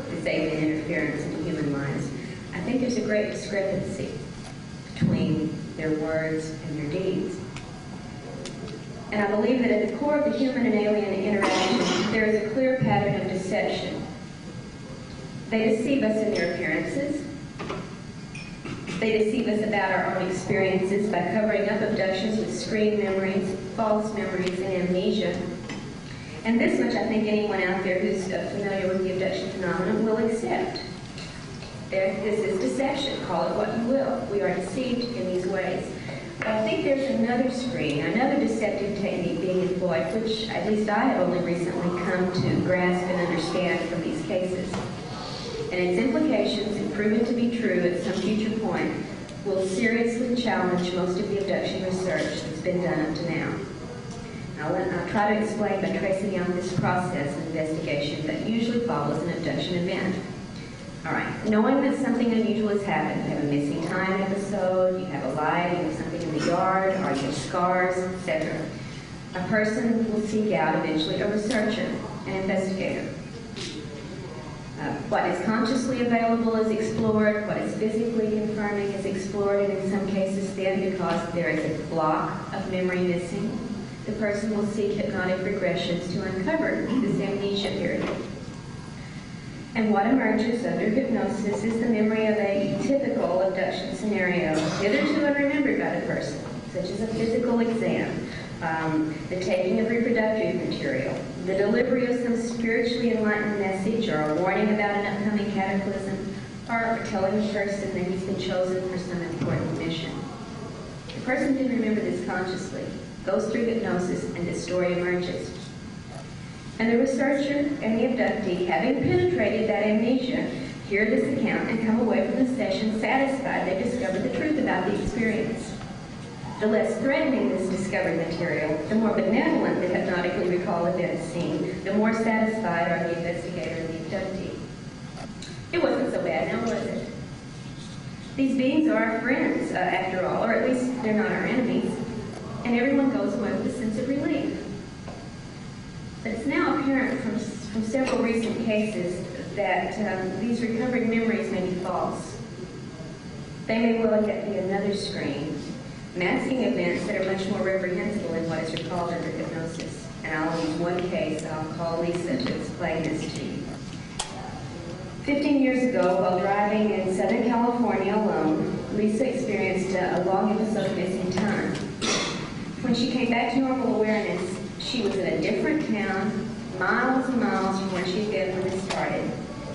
this alien interference into human lives, I think there's a great discrepancy between their words and their deeds. And I believe that at the core of the human and alien interaction, there is a clear pattern of deception. They deceive us in their appearances. They deceive us about our own experiences by covering up abductions with screen memories, false memories, and amnesia. And this much I think anyone out there who's familiar with the abduction phenomenon will accept. This is deception. Call it what you will. We are deceived in these ways. But I think there's another screen, another deceptive technique being employed, which at least I have only recently come to grasp and understand from these cases. And its implications, if proven to be true at some future point, will seriously challenge most of the abduction research that's been done up to now. I'll try to explain by tracing out this process of investigation that usually follows an abduction event. All right, knowing that something unusual has happened, you have a missing time episode, you have a light, you have something in the yard, or you have scars, etc. A person will seek out eventually a researcher, an investigator. What is consciously available is explored, what is physically confirming is explored, and in some cases then, because there is a block of memory missing, the person will seek hypnotic regressions to uncover this amnesia period. And what emerges under hypnosis is the memory of a typical abduction scenario, hitherto unremembered by the person, such as a physical exam, the taking of reproductive material, the delivery of some spiritually enlightened message, or a warning about an upcoming cataclysm, or telling the person that he's been chosen for some important mission. The person didn't remember this consciously, goes through hypnosis, and this story emerges. And the researcher and the abductee, having penetrated that amnesia, hear this account and come away from the session satisfied they've discovered the truth about the experience. The less threatening this discovered material, the more benevolent the hypnotically recalled event seen, the more satisfied are the investigator and the abductee. It wasn't so bad now, was it? These beings are our friends, after all, or at least they're not our enemies, and everyone goes away with a sense of relief. But it's now apparent from several recent cases that these recovered memories may be false. They may well yet be another screen, masking events that are much more reprehensible in what is recalled under hypnosis. And I'll use one case that I'll call Lisa to explain this to you. 15 years ago, while driving in Southern California alone, Lisa experienced a long episode of missing time. When she came back to normal awareness, she was in a different town, miles and miles from where she'd been when it started.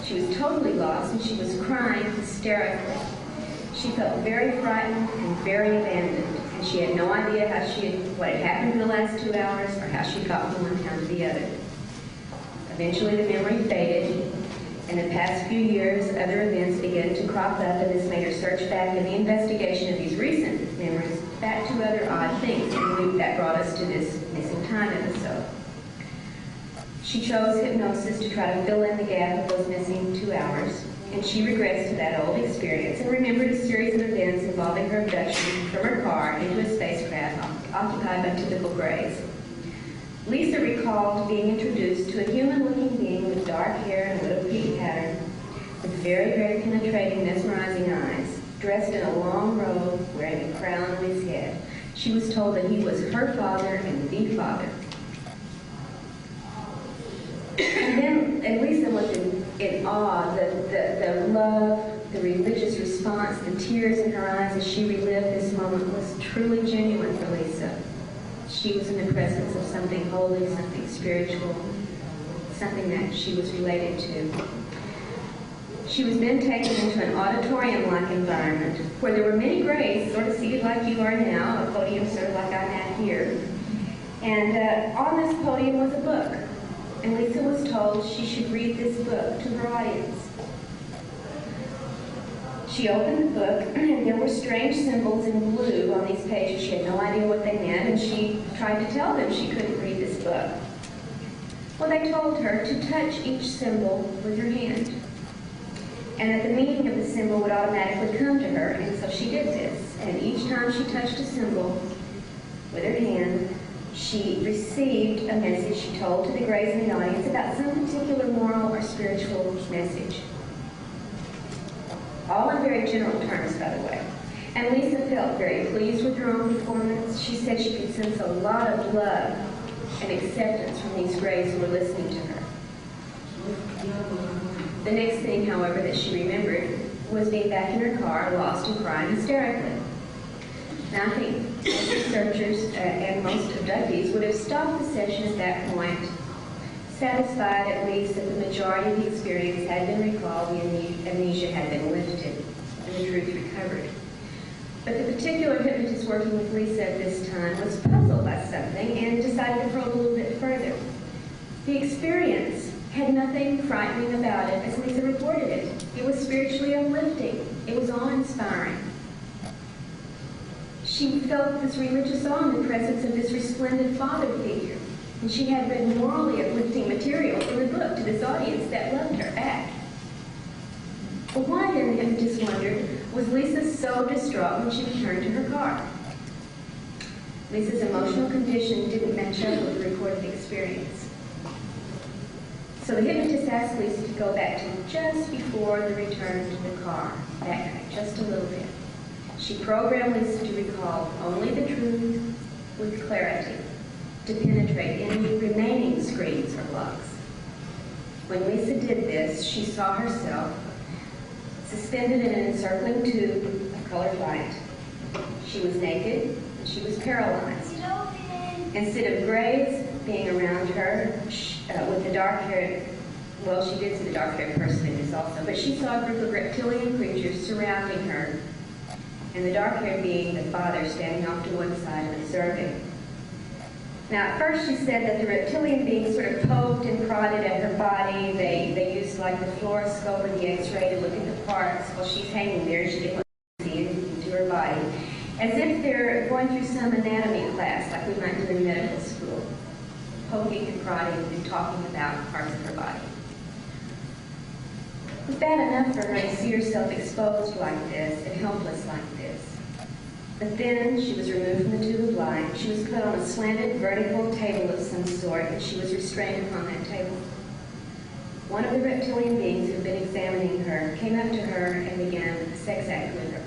She was totally lost, and she was crying hysterically. She felt very frightened and very abandoned, and she had no idea what had happened in the last 2 hours or how she got from one town to the other. Eventually, the memory faded. In the past few years, other events began to crop up, and this made her search back in the investigation of these recent memories back to other odd things, and that brought us to this missing time episode. She chose hypnosis to try to fill in the gap of those missing 2 hours, and she regressed to that old experience and remembered a series of events involving her abduction from her car into a spacecraft occupied by typical grays. Lisa recalled being introduced to a human-looking being with dark hair and a little peak pattern, with very, very penetrating, mesmerizing eyes, dressed in a long robe, wearing a crown on his head. She was told that he was her father and the father. And Lisa was in awe. The love, the religious response, the tears in her eyes as she relived this moment was truly genuine for Lisa. She was in the presence of something holy, something spiritual, something that she was related to. She was then taken into an auditorium-like environment where there were many grays, sort of seated like you are now, a podium sort of like I'm at here. And on this podium was a book. And Lisa was told she should read this book to her audience. She opened the book, and there were strange symbols in blue on these pages. She had no idea what they meant, and she tried to tell them she couldn't read this book. Well, they told her to touch each symbol with her hand, and that the meaning of the symbol would automatically come to her, and so she did this. And each time she touched a symbol with her hand, she received a message she told to the grays in the audience about some particular moral or spiritual message. All in very general terms, by the way. And Lisa felt very pleased with her own performance. She said she could sense a lot of love and acceptance from these grays who were listening to her. The next thing, however, that she remembered was being back in her car, lost and crying hysterically. Now, I think most researchers and most abductees would have stopped the session at that point, satisfied at least that the majority of the experience had been recalled, the amnesia had been lifted, and the truth recovered. But the particular hypnotist working with Lisa at this time was puzzled by something and decided to probe a little bit further. The experience had nothing frightening about it as Lisa reported it. It was spiritually uplifting. It was awe-inspiring. She felt this religious awe in the presence of this resplendent father figure. And she had read morally uplifting material from the book to this audience that loved her back. But why, then, the hypnotist wondered, was Lisa so distraught when she returned to her car? Lisa's emotional condition didn't match up with the recorded experience. So the hypnotist asked Lisa to go back to just before the return to the car, backtrack just a little bit. She programmed Lisa to recall only the truth with clarity, to penetrate any remaining screens or blocks. When Lisa did this, she saw herself suspended in an encircling tube of colored light. She was naked and she was paralyzed. Instead of graves being around her with the dark-haired, well, she did see the dark-haired person in this also, but she saw a group of reptilian creatures surrounding her, and the dark-haired being the father standing off to one side and observing. Now, at first she said that the reptilian beings sort of poked and prodded at her body. They used like the fluoroscope or the x-ray to look at the parts while she's hanging there. She didn't want to see into her body. As if they're going through some anatomy class, like we might do in medical school. Poking and prodding and talking about parts of her body. It was bad enough for her to see herself exposed like this and helpless like this. But then she was removed from the tube of light. She was put on a slanted vertical table of some sort, and she was restrained upon that table. One of the reptilian beings who had been examining her came up to her and began a sex act with her.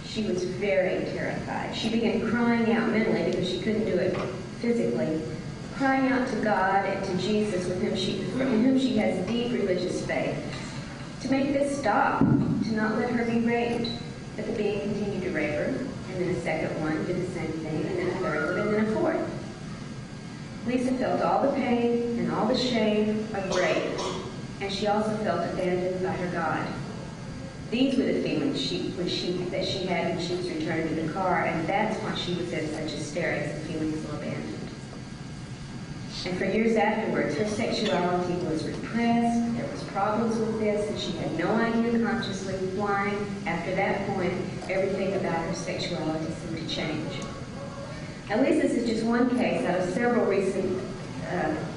She was very terrified. She began crying out mentally because she couldn't do it physically, crying out to God and to Jesus, in whom she has deep religious faith, to make this stop, to not let her be raped. But the being continued to rape her, and then a second one did the same thing, and then a third one, and then a fourth. Lisa felt all the pain and all the shame of rape, and she also felt abandoned by her God. These were the feelings that she had when she was returned to the car, and that's why she was in such hysterics and feeling so abandoned. And for years afterwards, her sexuality was repressed, there was problems with this, and she had no idea consciously why, after that point, everything about her sexuality seemed to change. At least this is just one case out of several recent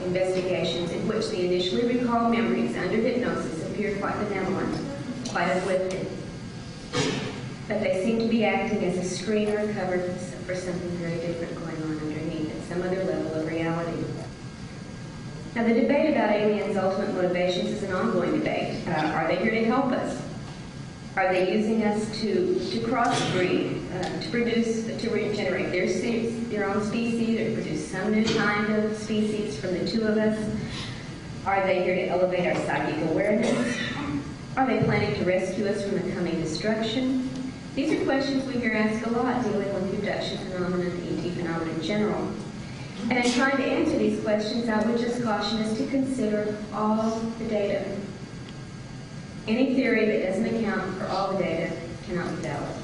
investigations in which the initially recalled memories under hypnosis appear quite benevolent, quite uplifting. But they seem to be acting as a screener covered for something very different going on underneath at some other level of reality. Now, the debate about aliens' ultimate motivations is an ongoing debate. Are they here to help us? Are they using us to crossbreed, to regenerate their own species, or to produce some new kind of species from the two of us? Are they here to elevate our psychic awareness? Are they planning to rescue us from the coming destruction? These are questions we hear asked a lot dealing with the abduction phenomenon and ET phenomenon in general. And in trying to answer these questions, I would just caution us to consider all the data. Any theory that doesn't account for all the data cannot be valid.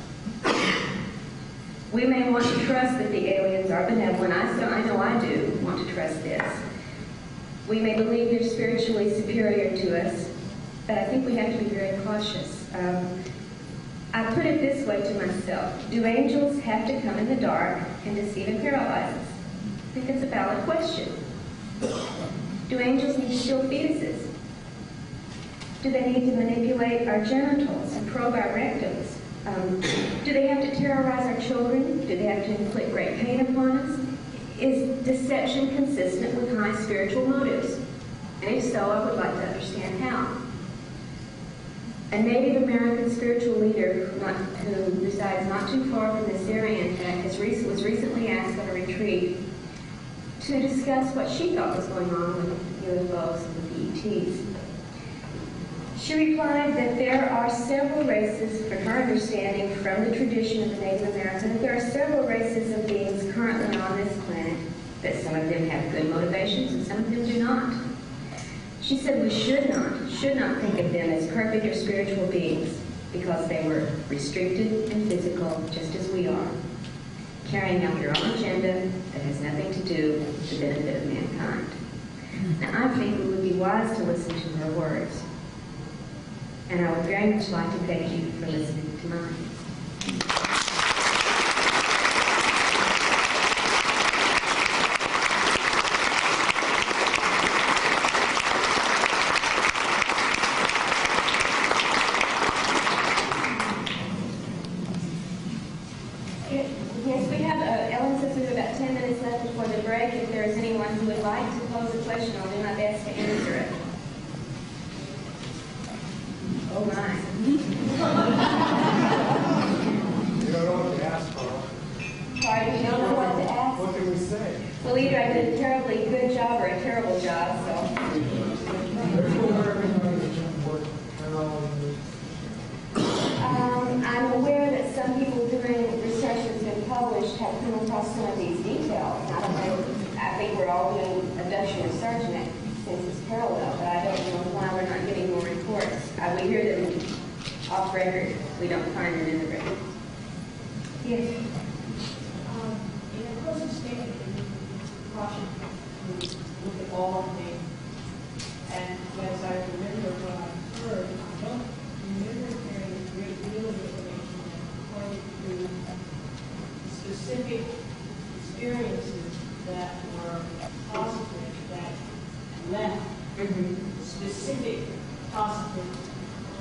We may want to trust that the aliens are benevolent. I know I do want to trust this. We may believe they're spiritually superior to us, but I think we have to be very cautious. I put it this way to myself. Do angels have to come in the dark and deceive and paralyze us? I think it's a valid question. Do angels need to steal fetuses? Do they need to manipulate our genitals and probe our rectums? Do they have to terrorize our children? Do they have to inflict great pain upon us? Is deception consistent with high spiritual motives? And if so, I would like to understand how. A Native American spiritual leader who resides not too far from this area, in fact, was recently asked on a retreat to discuss what she thought was going on with UFOs and with ETs. She replied that there are several races, from her understanding from the tradition of the Native American, that there are several races of beings currently on this planet, that some of them have good motivations and some of them do not. She said we should not think of them as perfect or spiritual beings because they were restricted and physical just as we are, carrying out their own agenda that has nothing to do with the benefit of mankind. Now, I think it would be wise to listen to her words. And I would very much like to thank you for listening to mine. Oh my. You don't know what to ask for. Pardon, you don't know what to ask? What can we say? Well, either I did a terribly good job or a terrible job, so. I'm aware that some people doing research that's been published have come across some of these details. I don't know, I think we're all doing abduction research and that seems it's parallel, but I don't know why we're not getting more reports. We hear them off record. We don't find them in the record. Yes? In a closing statement, you caution to look at all things. And as I remember what I heard, I don't remember hearing a great deal of information that pointed to specific experiences that were positive, that left specific positive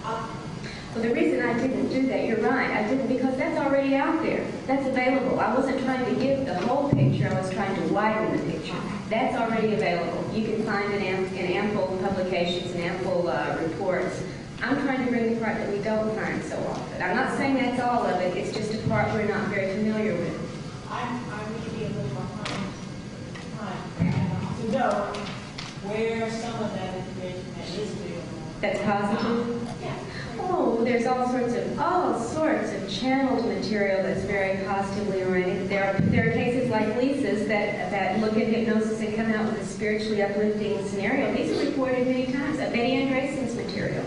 outcomes. Well, the reason I didn't do that, you're right, I didn't because that's already out there. That's available. I wasn't trying to give the whole picture, I was trying to widen the picture. That's already available. You can find it in ample publications and ample reports. I'm trying to bring the part that we don't find so often. I'm not saying that's all of it, it's just a part we're not very familiar with. I would be a little behind to know where some of that information that is available. That's positive? Yeah. Oh, there's all sorts of channeled material that's very positively oriented. There are cases like Lisa's that look at hypnosis and come out with a spiritually uplifting scenario. These are reported many times. Betty Andresen's material,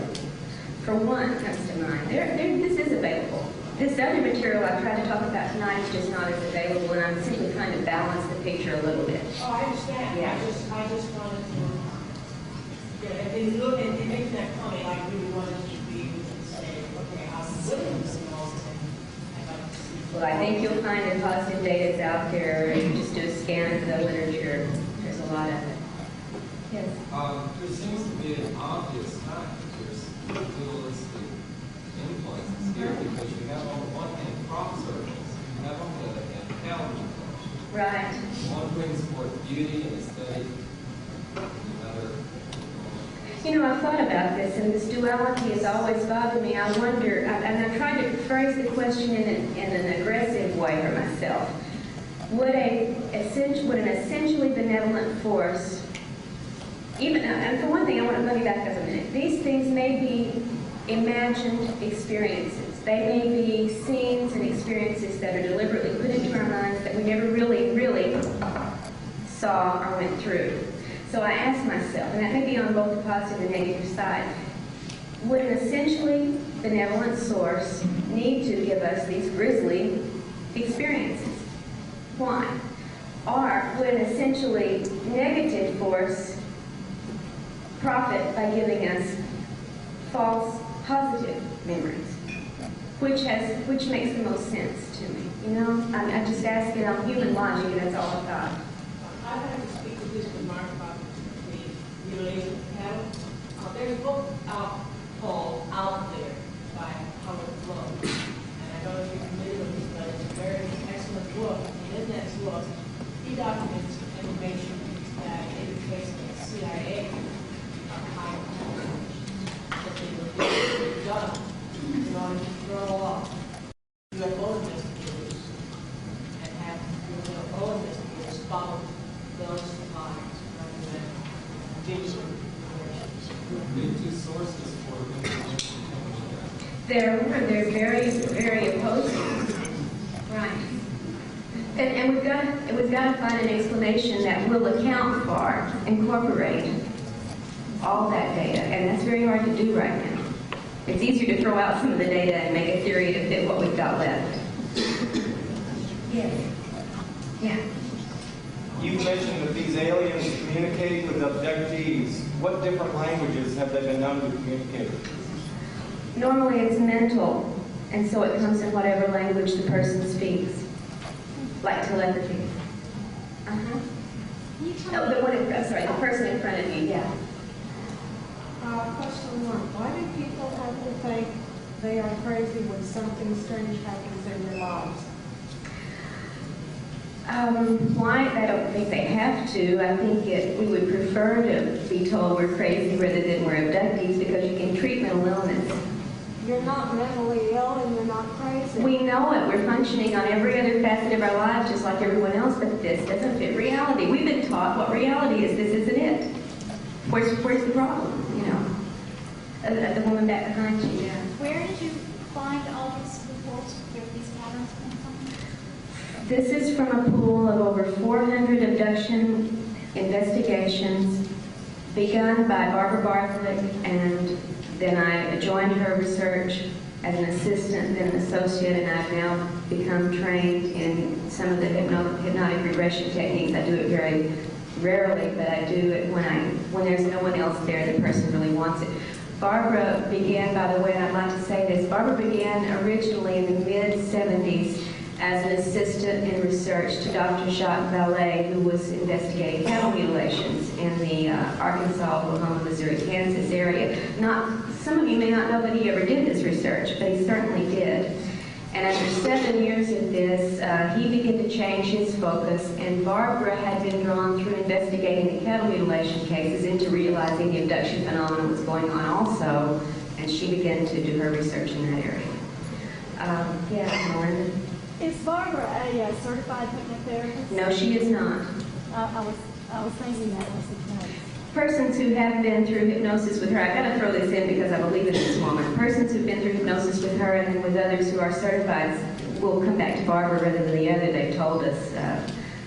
for one, comes to mind. This is available. This other material I've tried to talk about tonight is just not as available, and I'm simply trying to balance the picture a little bit. Oh, I understand. Yeah. I just wanted to, and look and make that comment, I really wanted to be able to say, okay, I'm willing to see all this, and I'd like to see. Well, I think you'll find that positive data is out there. You just do a scan of the literature. There's a lot of it. Yes? There seems to be an obvious fact that there's dualistic influences here because you have on the one hand crop circles, you have on the other hand calendar culture. Right. One brings forth beauty and aesthetic, the other. You know, I've thought about this, and this duality has always bothered me. I wonder, and I've tried to phrase the question in an aggressive way for myself. Would an essentially benevolent force, and for one thing, let me back up a minute. These things may be imagined experiences. They may be scenes and experiences that are deliberately put into our minds that we never really saw or went through. So I asked myself, and that may be on both the positive and negative side, would an essentially benevolent source need to give us these grisly experiences? Why? Or would an essentially negative force profit by giving us false positive memories? Which makes the most sense to me? You know, I just ask it on human logic, and that's all I've got. I'd like to speak to this remark about the mutilation pattern. There's a book called Out There by Howard Flow. And I don't know if you're familiar with this, but it's a very excellent book. And in that book, he documents information that indicates that the CIA are high that they were done in order to throw off UFO investigators and have UFO investigators follow those lines rather than visual information. Big two sources for information. They're very opposing. Right. And we've got to find an explanation that will account for, incorporate all that data, and that's very hard to do right now. It's easier to throw out some of the data and make a theory to fit what we've got left. Yes. Yeah. You mentioned that these aliens communicate with abductees. What different languages have they been known to communicate? Normally it's mental, and so it comes in whatever language the person speaks, like telepathy. Oh, the person in front of you, yeah. Question one, why do people have to think they are crazy when something strange happens in their lives? Why? I don't think they have to. I think we would prefer to be told we're crazy rather than we're abductees, because you can treat mental illness you're not mentally ill and you're not crazy. We know it. We're functioning on every other facet of our lives just like everyone else, but this doesn't fit reality. We've been taught what reality is. This isn't it. Where's the problem, you know? The woman back behind you, yeah. Where did you find all these reports where these patterns come from? This is from a pool of over 400 abduction investigations begun by Barbara Bartlett, and then I joined her research as an assistant, then an associate, and I've now become trained in some of the hypnotic regression techniques. I do it very rarely, but I do it when there's no one else there, the person really wants it. Barbara began, by the way, and I'd like to say this, Barbara began originally in the mid-70s as an assistant in research to Dr. Jacques Vallée, who was investigating cattle mutilations in the Arkansas, Oklahoma, Missouri, Kansas area. Some of you may not know that he ever did this research, but he certainly did. And after 7 years of this, he began to change his focus, and Barbara had been drawn through investigating the cattle mutilation cases into realizing the abduction phenomenon was going on also, and she began to do her research in that area. Yeah, Melinda? Is Barbara a certified hypnotherapist? No, she is not. I was thinking that was the case. Persons who have been through hypnosis with her, I've got to throw this in because I believe in this woman. Persons who've been through hypnosis with her and then with others who are certified will come back to Barbara rather than the other. They've told us,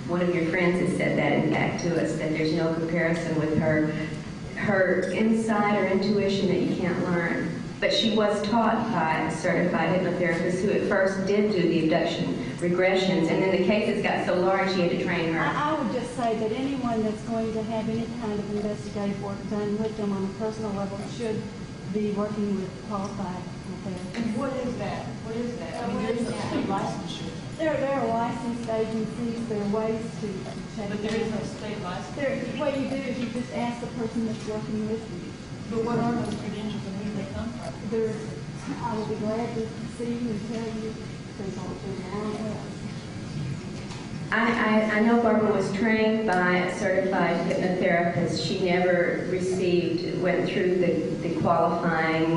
one of your friends has said that in fact to us, that there's no comparison with her insight or intuition that you can't learn. But she was taught by a certified hypnotherapist who at first did do the abduction regressions, and then the cases got so large he had to train her. I would just say that anyone that's going to have any kind of investigative work done with them on a personal level should be working with qualified hypnotherapists. And what is that? What is that? I mean, there is a state licensure. There are licensed agencies, there are ways to check. But there is no state license. What you do is you just ask the person that's working with you. But what are those credentials and where do they come from? I will be glad to see you and tell you there's a long list. I know Barbara was trained by a certified hypnotherapist. She never went through the qualifying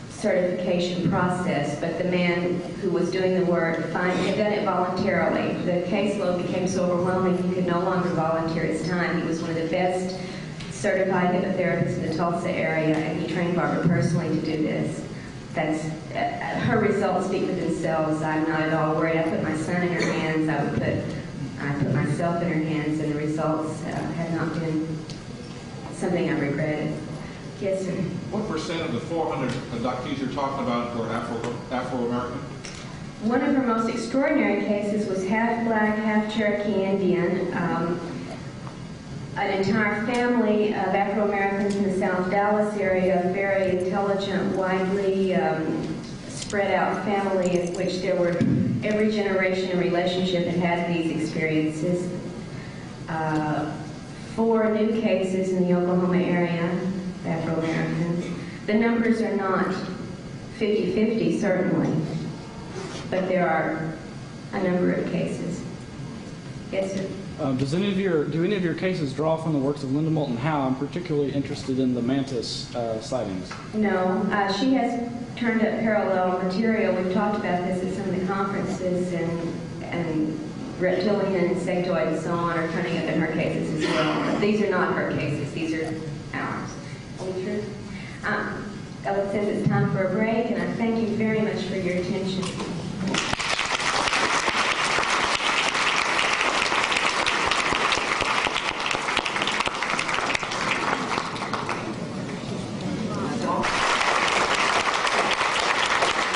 certification process, but the man who was doing the work had done it voluntarily. The caseload became so overwhelming he could no longer volunteer his time. He was one of the best certified hypnotherapists in the Tulsa area, and he trained Barbara personally to do this. Her results speak for themselves. I'm not at all worried. I put my son in her hands. I put myself in her hands, and the results have not been something I regretted. Yes, sir. What percent of the 400 abductees you're talking about were Afro-American? One of her most extraordinary cases was half black, half Cherokee Indian. An entire family of Afro-Americans in the South Dallas area, a very intelligent, widely spread out family in which there were every generation and relationship had these experiences. 4 new cases in the Oklahoma area of Afro-Americans. The numbers are not 50-50 certainly, but there are a number of cases. Yes, sir. Do any of your cases draw from the works of Linda Moulton Howe? I'm particularly interested in the Mantis sightings. No, she has turned up parallel material. We've talked about this at some of the conferences, and reptilian, insectoid, and so on are turning up in her cases as well. But these are not her cases. These are ours. Any truth? Ellen says it's time for a break, and I thank you very much for your attention.